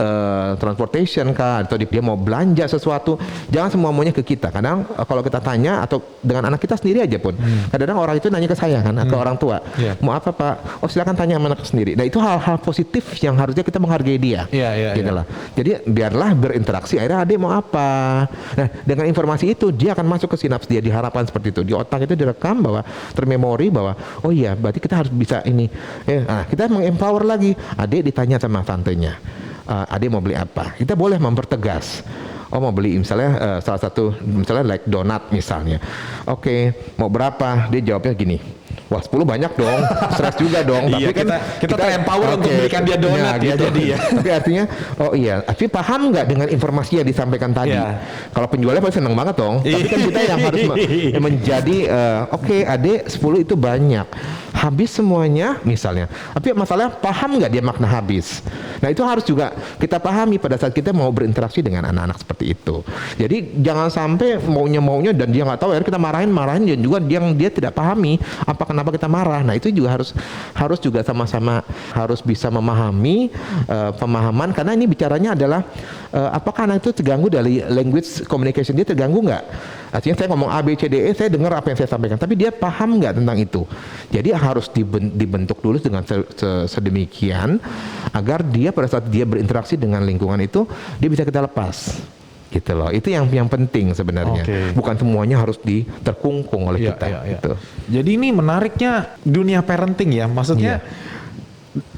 Speaker 3: transportation kah, atau dia mau belanja sesuatu, jangan semua maunya ke kita. Kadang kalau kita tanya atau dengan anak kita sendiri aja pun, kadang-kadang orang itu nanya ke saya kan, ke orang tua, mau apa Pak? Oh silakan tanya sama anak sendiri. Nah itu hal-hal positif yang harusnya kita menghargai dia. Gitu lah. Jadi biarlah berinteraksi. Akhirnya adik mau apa? Nah dengan informasi itu dia akan masuk ke sinaps dia, diharapkan seperti itu. Di otak itu direkam bahwa termemori bahwa oh iya berarti kita harus bisa ini. Nah kita mengempower lagi. Adik ditanya sama tantenya, adik mau beli apa? Kita boleh mempertegas. Oh mau beli misalnya salah satu misalnya like donat misalnya. Oke, mau berapa? Dia jawabnya gini. Wah 10 banyak dong, stres juga dong. Tapi kan
Speaker 2: kita empower untuk berikan dia donat ya,
Speaker 3: gitu.
Speaker 2: jadi ya.
Speaker 3: Tapi artinya, oh iya, tapi paham nggak dengan informasi yang disampaikan tadi? Kalau penjualnya pasti seneng banget dong. Tapi kan kita yang harus menjadi, oke, adik 10 itu banyak. Habis semuanya misalnya. Tapi masalahnya paham nggak dia makna habis? Nah itu harus juga kita pahami pada saat kita mau berinteraksi dengan anak-anak seperti itu. Jadi jangan sampai maunya dan dia nggak tahu, akhirnya kita marahin dan juga dia tidak pahami kenapa kita marah. Nah itu juga harus juga sama-sama harus bisa memahami pemahaman, karena ini bicaranya adalah apakah anak itu terganggu dari language communication, dia terganggu nggak? Artinya saya ngomong A, B, C, D, E, saya dengar apa yang saya sampaikan, tapi dia paham nggak tentang itu? Jadi harus dibentuk dulu dengan sedemikian agar dia pada saat dia berinteraksi dengan lingkungan itu dia bisa kita lepas. Gitu loh, itu yang penting sebenarnya. Bukan semuanya harus terkungkung oleh kita. Gitu.
Speaker 2: Jadi ini menariknya dunia parenting ya, maksudnya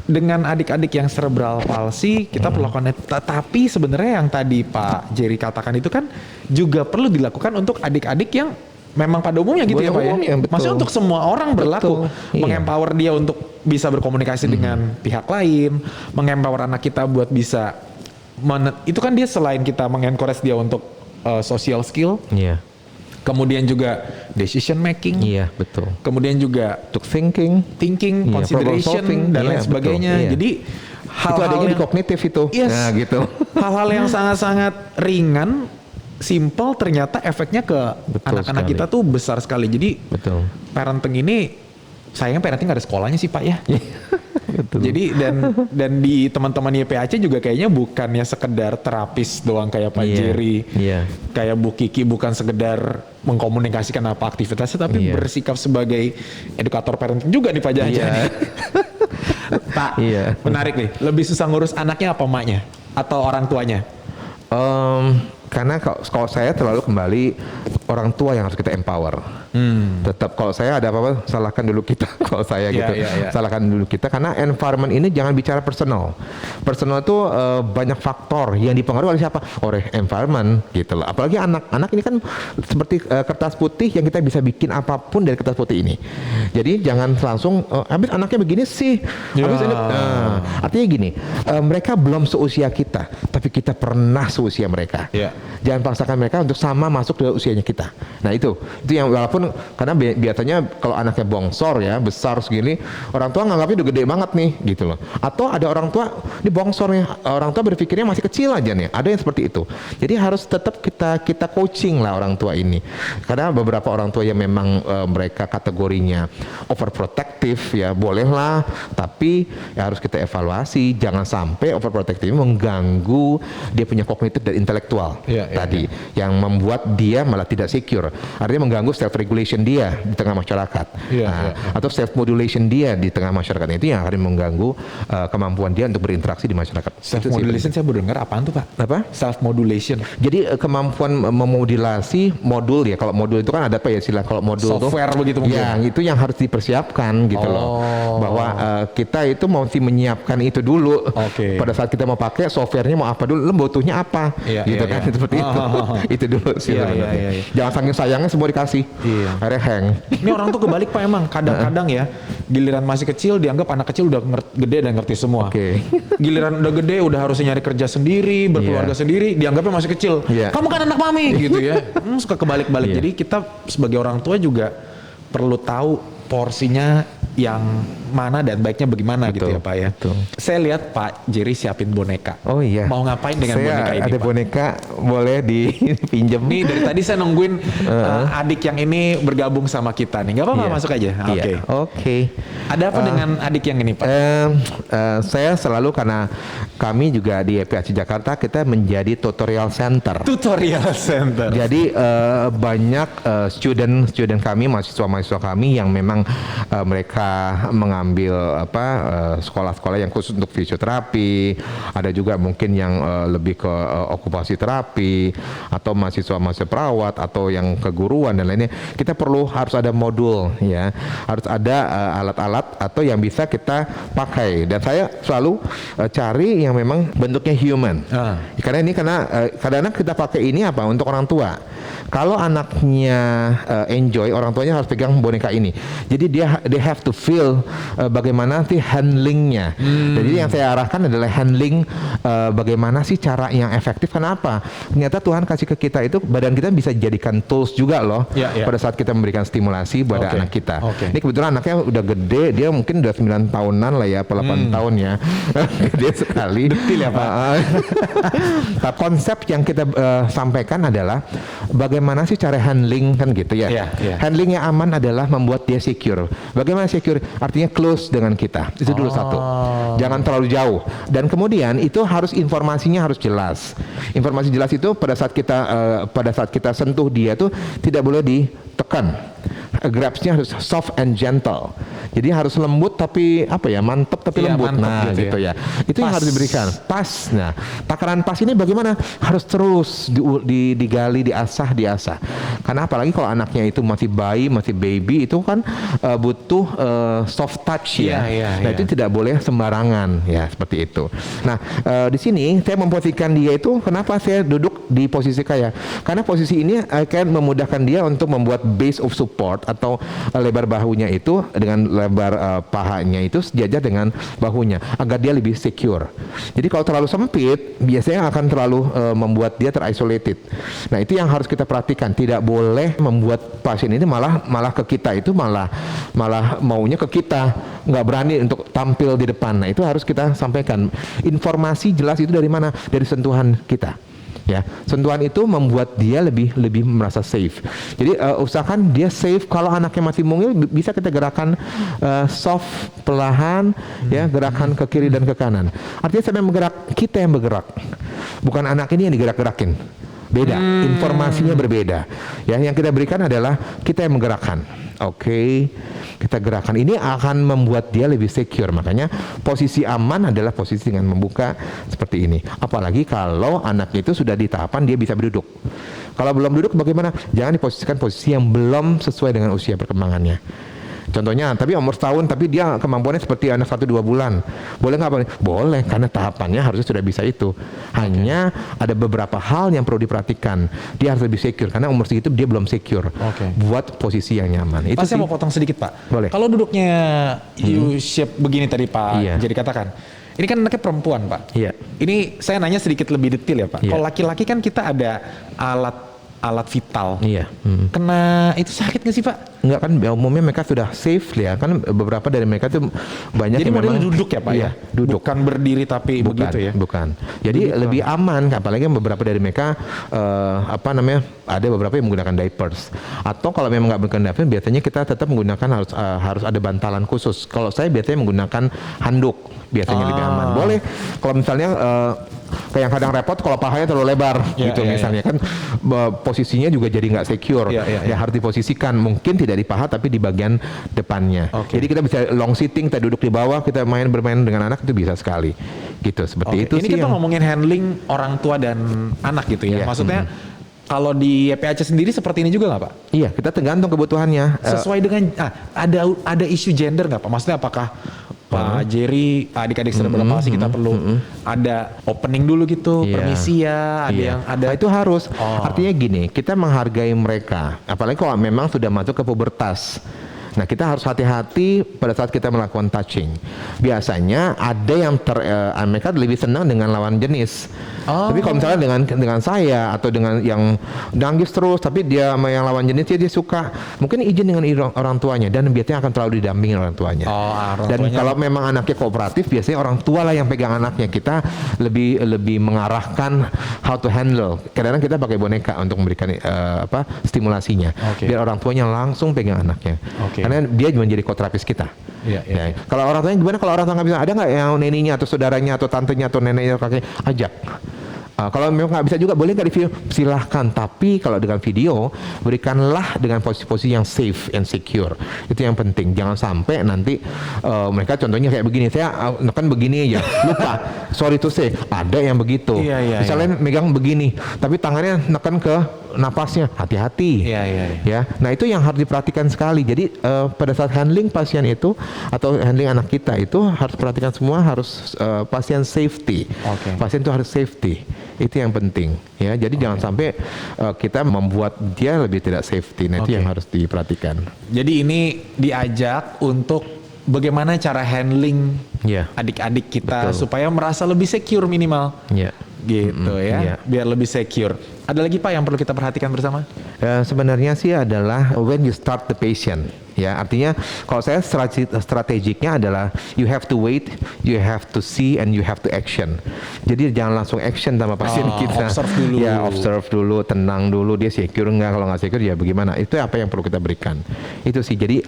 Speaker 2: dengan adik-adik yang cerebral palsy kita perlu lakukan, tapi sebenarnya yang tadi Pak Jerry katakan itu kan juga perlu dilakukan untuk adik-adik yang memang pada umumnya gitu ya Pak ya. Maksudnya untuk semua orang berlaku, mengempower dia untuk bisa berkomunikasi dengan pihak lain, mengempower anak kita buat bisa itu kan dia selain kita mengencourage dia untuk social skill, kemudian juga decision making,
Speaker 3: betul.
Speaker 2: Kemudian juga
Speaker 3: untuk thinking,
Speaker 2: consideration dan lain sebagainya. Jadi
Speaker 3: itu adanya di kognitif itu. Nah, gitu.
Speaker 2: Hal-hal yang sangat-sangat ringan, simple, ternyata efeknya ke anak-anak kita tuh besar sekali. Jadi parenting ini sayangnya parenting nggak ada sekolahnya sih Pak ya. Betul. Jadi dan di teman-teman YPAC juga kayaknya bukannya sekedar terapis doang kayak Pak Jerry, kayak Bu Kiki, bukan sekedar mengkomunikasikan apa aktivitasnya, tapi bersikap sebagai edukator parenting juga nih Pak Jaja. Pak, menarik nih. Lebih susah ngurus anaknya apa emaknya atau orang tuanya?
Speaker 3: Karena kalau saya terlalu kembali orang tua yang harus kita empower. Tetap kalau saya ada apa-apa salahkan dulu kita. Kalau saya gitu, salahkan dulu kita, karena environment ini jangan bicara personal. Personal itu banyak faktor yang dipengaruhi oleh siapa? Oleh environment gitu loh. Apalagi anak-anak ini kan seperti kertas putih yang kita bisa bikin apapun dari kertas putih ini. Jadi jangan langsung habis anaknya begini sih. Habis ini, artinya gini, mereka belum seusia kita, tapi kita pernah seusia mereka. Jangan paksakan mereka untuk sama masuk ke usianya kita. Nah itu yang walaupun karena biasanya kalau anaknya bongsor ya, besar segini, orang tua nganggapnya udah gede banget nih gitu loh. Atau ada orang tua ini bongsor nih, orang tua berpikirnya masih kecil aja nih. Ada yang seperti itu. Jadi harus tetap kita coaching lah orang tua ini. Karena beberapa orang tua yang memang mereka kategorinya overprotective ya, bolehlah, tapi ya harus kita evaluasi, jangan sampai overprotective mengganggu dia punya kognitif dan intelektual. tadi, yang membuat dia malah tidak secure. Artinya mengganggu self regulation dia di tengah masyarakat, atau self modulation dia di tengah masyarakat. Itu yang akan mengganggu kemampuan dia untuk berinteraksi di masyarakat.
Speaker 2: Self modulation saya baru dengar, apaan tuh Pak?
Speaker 3: Apa?
Speaker 2: Self modulation.
Speaker 3: Jadi kemampuan memodulasi modul ya. Kalau modul itu kan ada apa ya istilah, kalau modul
Speaker 2: Software
Speaker 3: tuh,
Speaker 2: begitu mungkin.
Speaker 3: yang itu yang harus dipersiapkan gitu loh. Bahwa kita itu mesti menyiapkan itu dulu.
Speaker 2: Oke.
Speaker 3: Pada saat kita mau pakai softwarenya mau apa dulu, butuhnya apa, gitu kan, seperti itu. Itu dulu sih sebenarnya. Jangan saking sayangnya semua dikasih. Akhirnya hang.
Speaker 2: Ini orang tuh kebalik Pak emang. Kadang-kadang ya, giliran masih kecil dianggap anak kecil udah gede dan ngerti semua. Giliran udah gede udah harusnya nyari kerja sendiri, berkeluarga sendiri, dianggapnya masih kecil. Kamu kan anak mami gitu ya. Suka kebalik-balik. Jadi kita sebagai orang tua juga perlu tahu porsinya yang mana dan baiknya bagaimana gitu ya Pak ya. Saya lihat Pak Jerry siapin boneka.
Speaker 3: Oh iya.
Speaker 2: Mau ngapain dengan boneka ini
Speaker 3: ada
Speaker 2: Pak?
Speaker 3: Boneka boleh dipinjam.
Speaker 2: Nih dari tadi saya nungguin adik yang ini bergabung sama kita nih. Gak apa-apa masuk aja. Oke. Ada apa dengan adik yang ini Pak?
Speaker 3: Saya selalu, karena kami juga di EPHC Jakarta kita menjadi tutorial center.
Speaker 2: Tutorial center.
Speaker 3: Jadi banyak student kami, mahasiswa kami yang memang mereka mengambil sekolah-sekolah yang khusus untuk fisioterapi, ada juga mungkin yang lebih ke okupasi terapi, atau mahasiswa perawat, atau yang keguruan dan lainnya. Kita harus ada modul ya, harus ada alat-alat atau yang bisa kita pakai, dan saya selalu cari yang memang bentuknya human. Karena kadang-kadang kita pakai ini apa untuk orang tua. Kalau anaknya enjoy, orang tuanya harus pegang boneka ini. Jadi they have to feel bagaimana sih handlingnya. Jadi yang saya arahkan adalah handling, bagaimana sih cara yang efektif. Kenapa? Ternyata Tuhan kasih ke kita itu, badan kita bisa dijadikan tools juga loh. Pada saat kita memberikan stimulasi pada anak kita. Ini kebetulan anaknya udah gede, dia mungkin udah 9 tahunan lah ya, 8 tahun ya. Gede sekali.
Speaker 2: Detil ya Pak.
Speaker 3: Nah, konsep yang kita sampaikan adalah bagaimana sih cara handling kan gitu ya. Handling yang aman adalah membuat dia secure. Bagaimana secure? Artinya close dengan kita. Itu dulu satu. Jangan terlalu jauh. Dan kemudian itu harus informasinya harus jelas. Informasi jelas itu pada saat kita sentuh dia tuh tidak boleh ditekan. Grabs-nya harus soft and gentle. Jadi harus lembut tapi mantap tapi lembut. Mantap, gitu ya. Itu yang harus diberikan. Pas. Nah, takaran pas ini bagaimana? Harus terus digali, diasah. Karena apalagi kalau anaknya itu masih bayi, masih baby, itu kan butuh soft touch ya. Nah, itu tidak boleh sembarangan ya, seperti itu. Nah, di sini saya memposisikan dia itu, kenapa saya duduk di posisi karena posisi ini akan memudahkan dia untuk membuat base of support, atau lebar bahunya itu dengan lebar pahanya itu sejajar dengan bahunya agar dia lebih secure. Jadi kalau terlalu sempit biasanya akan terlalu membuat dia terisolated. Nah, itu yang harus kita perhatikan. Tidak boleh membuat pasien ini malah ke kita itu malah maunya ke kita, nggak berani untuk tampil di depan. Nah, itu harus kita sampaikan. Informasi jelas itu dari mana? Dari sentuhan kita. Ya, sentuhan itu membuat dia lebih merasa safe. Jadi usahakan dia safe. Kalau anaknya masih mungil, bisa kita gerakan soft, perlahan, ya, gerakan ke kiri dan ke kanan. Artinya sampai kita yang bergerak, bukan anak ini yang digerak-gerakin. Beda, informasinya berbeda. Ya, yang kita berikan adalah kita yang menggerakkan. Kita gerakan. Ini akan membuat dia lebih secure. Makanya posisi aman adalah posisi dengan membuka seperti ini. Apalagi kalau anaknya itu sudah di tahapan dia bisa berduduk. Kalau belum duduk bagaimana? Jangan diposisikan posisi yang belum sesuai dengan usia perkembangannya. Contohnya, tapi umur setahun, tapi dia kemampuannya seperti anak 1-2 bulan. Boleh nggak? Boleh, karena tahapannya harusnya sudah bisa itu. Hanya ada beberapa hal yang perlu diperhatikan. Dia harus lebih secure, karena umur segitu dia belum secure. Buat posisi yang nyaman. Itu
Speaker 2: saya mau potong sedikit Pak.
Speaker 3: Boleh.
Speaker 2: Kalau duduknya U-shape begini tadi Pak, jadi katakan. Ini kan anaknya perempuan Pak. Ini saya nanya sedikit lebih detail ya Pak. Kalau laki-laki kan kita ada alat vital. Kena itu sakit nggak sih Pak?
Speaker 3: Enggak, kan umumnya mereka sudah safe ya, kan beberapa dari mereka tuh banyak.
Speaker 2: Jadi
Speaker 3: yang memang
Speaker 2: duduk ya Pak ya?
Speaker 3: Duduk.
Speaker 2: Bukan berdiri tapi begitu ya?
Speaker 3: Bukan. Jadi lebih aman, apalagi beberapa dari mereka ada beberapa yang menggunakan diapers. Atau kalau memang nggak menggunakan diapers, biasanya kita tetap menggunakan harus ada bantalan khusus. Kalau saya biasanya menggunakan handuk, biasanya lebih aman. Boleh kalau misalnya Kayak yang kadang repot kalau pahanya terlalu lebar
Speaker 2: Iya,
Speaker 3: gitu
Speaker 2: iya,
Speaker 3: misalnya kan posisinya juga jadi nggak secure.
Speaker 2: Iya.
Speaker 3: Ya harus diposisikan mungkin tidak di paha tapi di bagian depannya.
Speaker 2: Oke.
Speaker 3: Jadi kita bisa long sitting, kita duduk di bawah, kita bermain dengan anak itu bisa sekali. Gitu seperti itu
Speaker 2: Ini
Speaker 3: sih.
Speaker 2: kita
Speaker 3: yang-
Speaker 2: ngomongin handling orang tua dan anak gitu ya.
Speaker 3: Iya,
Speaker 2: Maksudnya kalau di YPAC sendiri seperti ini juga nggak Pak?
Speaker 3: Iya, kita tergantung kebutuhannya.
Speaker 2: Sesuai dengan ada isu gender nggak Pak? Maksudnya apakah Pak Jerry adik-adik cerebral palsy kita perlu ada opening dulu gitu,
Speaker 3: Iya.
Speaker 2: permisi ya, ada
Speaker 3: Iya.
Speaker 2: yang ada
Speaker 3: Nah, itu harus.
Speaker 2: Oh.
Speaker 3: Artinya gini, kita menghargai mereka. Apalagi kalau memang sudah masuk ke pubertas. Nah, kita harus hati-hati pada saat kita melakukan touching. Biasanya ada yang mereka lebih senang dengan lawan jenis. Tapi kalau misalnya dengan saya atau dengan yang nangis terus, tapi dia sama yang lawan jenis dia suka, mungkin izin dengan orang tuanya dan biasanya akan terlalu didampingi orang tuanya.
Speaker 2: orang
Speaker 3: Dan
Speaker 2: tuanya.
Speaker 3: kalau memang anaknya kooperatif, biasanya orang tua lah yang pegang anaknya. Kita lebih mengarahkan how to handle. Kadang-kadang kita pakai boneka untuk memberikan stimulasinya,
Speaker 2: Oke.
Speaker 3: biar orang tuanya langsung pegang anaknya.
Speaker 2: Oke.
Speaker 3: Karena dia menjadi koterapis kita.
Speaker 2: Iya.
Speaker 3: Ya. Kalau orang tuanya gimana? Kalau orang tua nggak bisa, ada nggak yang neninya atau saudaranya atau tantenya atau neneknya atau kakeknya, ajak. Kalau memang nggak bisa juga, boleh nggak di video? Silahkan. Tapi kalau dengan video, berikanlah dengan posisi-posisi yang safe and secure. Itu yang penting. Jangan sampai nanti mereka contohnya kayak begini. Saya kan begini aja, lupa. Sorry to say, ada yang begitu.
Speaker 2: Iya,
Speaker 3: Misalnya megang begini, tapi tangannya neken ke napasnya. Hati-hati.
Speaker 2: Iya.
Speaker 3: Ya, nah itu yang harus diperhatikan sekali. Jadi pada saat handling pasien itu atau handling anak kita itu harus perhatikan semua, harus pasien safety.
Speaker 2: Oke.
Speaker 3: Pasien itu harus safety. Itu yang penting. Ya, jadi jangan sampai kita membuat dia lebih tidak safety. Nah, itu
Speaker 2: Oke.
Speaker 3: yang harus diperhatikan.
Speaker 2: Jadi ini diajak untuk bagaimana cara handling
Speaker 3: Iya.
Speaker 2: adik-adik kita
Speaker 3: Betul.
Speaker 2: supaya merasa lebih secure minimal.
Speaker 3: Ya.
Speaker 2: Gitu ya,
Speaker 3: iya.
Speaker 2: biar lebih secure. Ada lagi Pak yang perlu kita perhatikan bersama?
Speaker 3: Sebenarnya sih adalah when you start the patient. Ya, artinya kalau saya strategiknya adalah you have to wait, you have to see, and you have to action. Jadi jangan langsung action sama pasien kita.
Speaker 2: Observe dulu.
Speaker 3: Ya, observe dulu, tenang dulu, dia secure nggak? Kalau nggak secure ya bagaimana? Itu apa yang perlu kita berikan. Itu sih. Jadi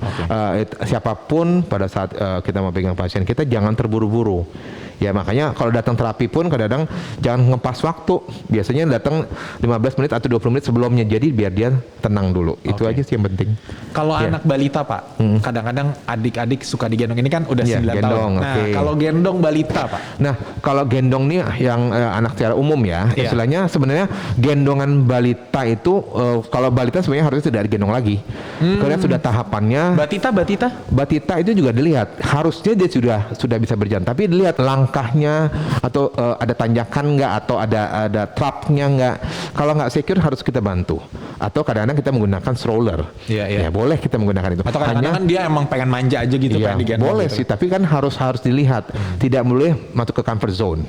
Speaker 3: siapapun pada saat kita mau pegang pasien kita jangan terburu-buru. Ya makanya kalau datang terapi pun kadang-kadang jangan ngepas waktu. Biasanya datang 15 menit atau 20 menit sebelumnya. Jadi biar dia tenang dulu. Itu
Speaker 2: Oke.
Speaker 3: aja sih yang penting.
Speaker 2: Kalau
Speaker 3: Iya.
Speaker 2: anak balita Pak, kadang-kadang adik-adik suka digendong. Ini kan udah
Speaker 3: Iya,
Speaker 2: 9 tahun.
Speaker 3: gendong,
Speaker 2: Nah,
Speaker 3: oke.
Speaker 2: kalau gendong balita Pak,
Speaker 3: Nah, kalau gendong nih yang anak secara umum ya,
Speaker 2: Iya.
Speaker 3: istilahnya sebenarnya gendongan balita itu kalau balita sebenarnya harusnya tidak digendong lagi. Karena sudah tahapannya. Batita itu juga dilihat, harusnya dia sudah bisa berjalan, tapi dilihat langkahnya atau ada tanjakan nggak atau ada trapnya nggak. Kalau nggak secure harus kita bantu. Atau kadang-kadang kita menggunakan stroller.
Speaker 2: Iya.
Speaker 3: Ya boleh kita menggunakan itu.
Speaker 2: atau kadang-kadang kan dia emang pengen manja aja gitu,
Speaker 3: Iya,
Speaker 2: pengen digendong
Speaker 3: boleh
Speaker 2: gitu.
Speaker 3: sih, tapi kan harus dilihat. Tidak boleh masuk ke comfort zone.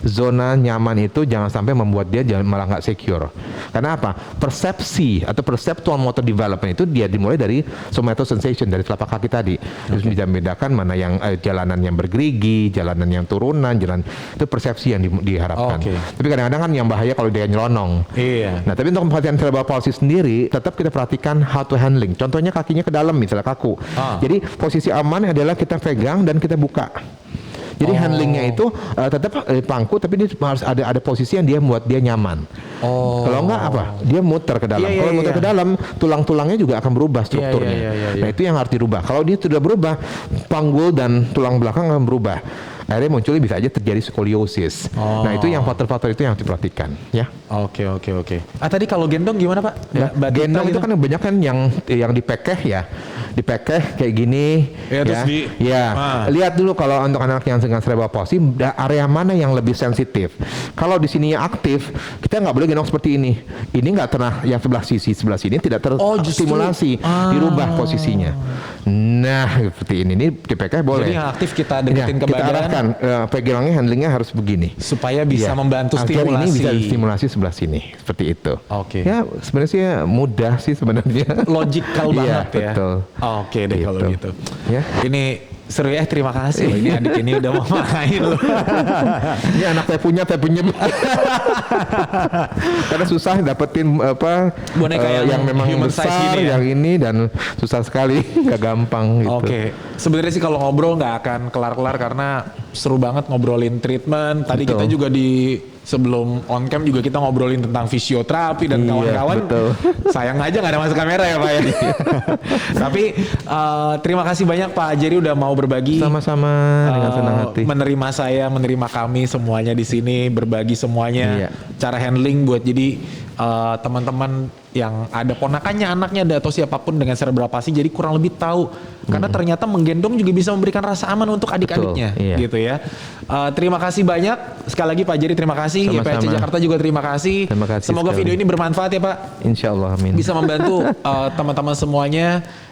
Speaker 3: Zona nyaman itu jangan sampai membuat dia malah nggak secure. Karena apa? Persepsi atau perceptual motor development itu dia dimulai dari somatosensation, dari telapak kaki tadi. Terus bisa membedakan mana yang jalanan yang bergerigi, jalanan yang turunan, jalan itu persepsi yang diharapkan.
Speaker 2: Oke.
Speaker 3: Tapi kadang-kadang kan yang bahaya kalau dia nyelonong.
Speaker 2: Iya.
Speaker 3: Nah, tapi untuk pasien cerebral palsy sendiri, tetap kita perhatikan how to handling. Contohnya kakinya ke dalam, misalnya kaku. Jadi posisi aman adalah kita pegang dan kita buka. Jadi handlingnya itu tetap pangku, tapi dia harus ada posisi yang dia membuat dia nyaman. Kalau enggak apa? Dia muter ke dalam.
Speaker 2: Iya,
Speaker 3: Kalau
Speaker 2: iya,
Speaker 3: muter
Speaker 2: iya.
Speaker 3: ke dalam, tulang-tulangnya juga akan berubah strukturnya.
Speaker 2: iya.
Speaker 3: Nah, itu yang harus dirubah. Kalau dia sudah berubah, panggul dan tulang belakang akan berubah. Akhirnya munculnya bisa aja terjadi skoliosis. Nah, itu yang faktor-faktor itu yang harus diperhatikan, ya.
Speaker 2: Oke. Tadi kalau gendong gimana Pak?
Speaker 3: Nah,
Speaker 2: Batita
Speaker 3: gendong
Speaker 2: gitu?
Speaker 3: itu kan banyak kan yang dipekeh ya, dipekeh kayak gini.
Speaker 2: Ya, terus
Speaker 3: Lihat dulu kalau untuk anak yang dengan cerebral palsy, area mana yang lebih sensitif. Kalau di sini aktif, kita nggak boleh gendong seperti ini. Ini nggak pernah yang sebelah sini tidak terstimulasi, dirubah posisinya. Nah, seperti ini dipekeh boleh.
Speaker 2: Jadi yang aktif kita deketin ke
Speaker 3: kita
Speaker 2: badan
Speaker 3: arahkan, pegangnya handlingnya harus begini.
Speaker 2: supaya bisa
Speaker 3: Iya.
Speaker 2: membantu
Speaker 3: Agar
Speaker 2: stimulasi.
Speaker 3: ini bisa stimulasi sebelah sini, seperti itu.
Speaker 2: Oke.
Speaker 3: Ya sebenarnya sih mudah sih sebenarnya.
Speaker 2: Logical
Speaker 3: Iya,
Speaker 2: banget ya.
Speaker 3: betul.
Speaker 2: Oke deh kalau gitu.
Speaker 3: Ya.
Speaker 2: Ini Seru ya, terima kasih loh. Ini adik ini udah mau main loh.
Speaker 3: Ini anak saya punya karena susah dapetin
Speaker 2: Boneka yang
Speaker 3: memang
Speaker 2: human size
Speaker 3: besar
Speaker 2: gini ya?
Speaker 3: yang ini dan susah sekali, gak gampang gitu.
Speaker 2: Oke, sebenarnya sih kalau ngobrol nggak akan kelar-kelar karena seru banget ngobrolin treatment. Tadi
Speaker 3: Betul.
Speaker 2: kita juga sebelum on cam juga kita ngobrolin tentang fisioterapi dan
Speaker 3: Iya,
Speaker 2: kawan-kawan.
Speaker 3: betul.
Speaker 2: Sayang aja nggak ada masuk kamera ya Pak ya. Tapi terima kasih banyak Pak Jerry udah mau berbagi.
Speaker 3: Sama-sama dengan senang hati.
Speaker 2: Menerima saya, menerima kami semuanya di sini, berbagi semuanya.
Speaker 3: Iya.
Speaker 2: Cara handling buat jadi teman-teman yang ada ponakannya, anaknya ada atau siapapun dengan cerebral palsy jadi kurang lebih tahu. Karena ternyata menggendong juga bisa memberikan rasa aman untuk adik-adiknya,
Speaker 3: Betul, iya.
Speaker 2: gitu ya. Terima kasih banyak sekali lagi Pak Jerry, terima kasih.
Speaker 3: Sama-sama.
Speaker 2: YPHC Jakarta juga terima kasih.
Speaker 3: Terima kasih
Speaker 2: Semoga
Speaker 3: sekali.
Speaker 2: video ini bermanfaat ya Pak.
Speaker 3: Insya Allah, amin.
Speaker 2: Bisa membantu teman-teman semuanya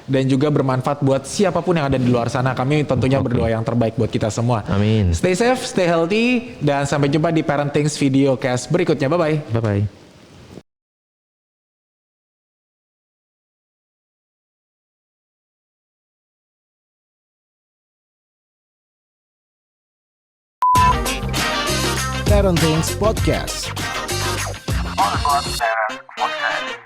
Speaker 2: dan juga bermanfaat buat siapapun yang ada di luar sana. Kami tentunya berdoa yang terbaik buat kita semua.
Speaker 3: Amin.
Speaker 2: Stay safe, stay healthy, dan sampai jumpa di Parenting's Videocast berikutnya. Bye-bye.
Speaker 3: Bye-bye.
Speaker 1: Parenting's Podcast.
Speaker 7: All About Parents Podcast.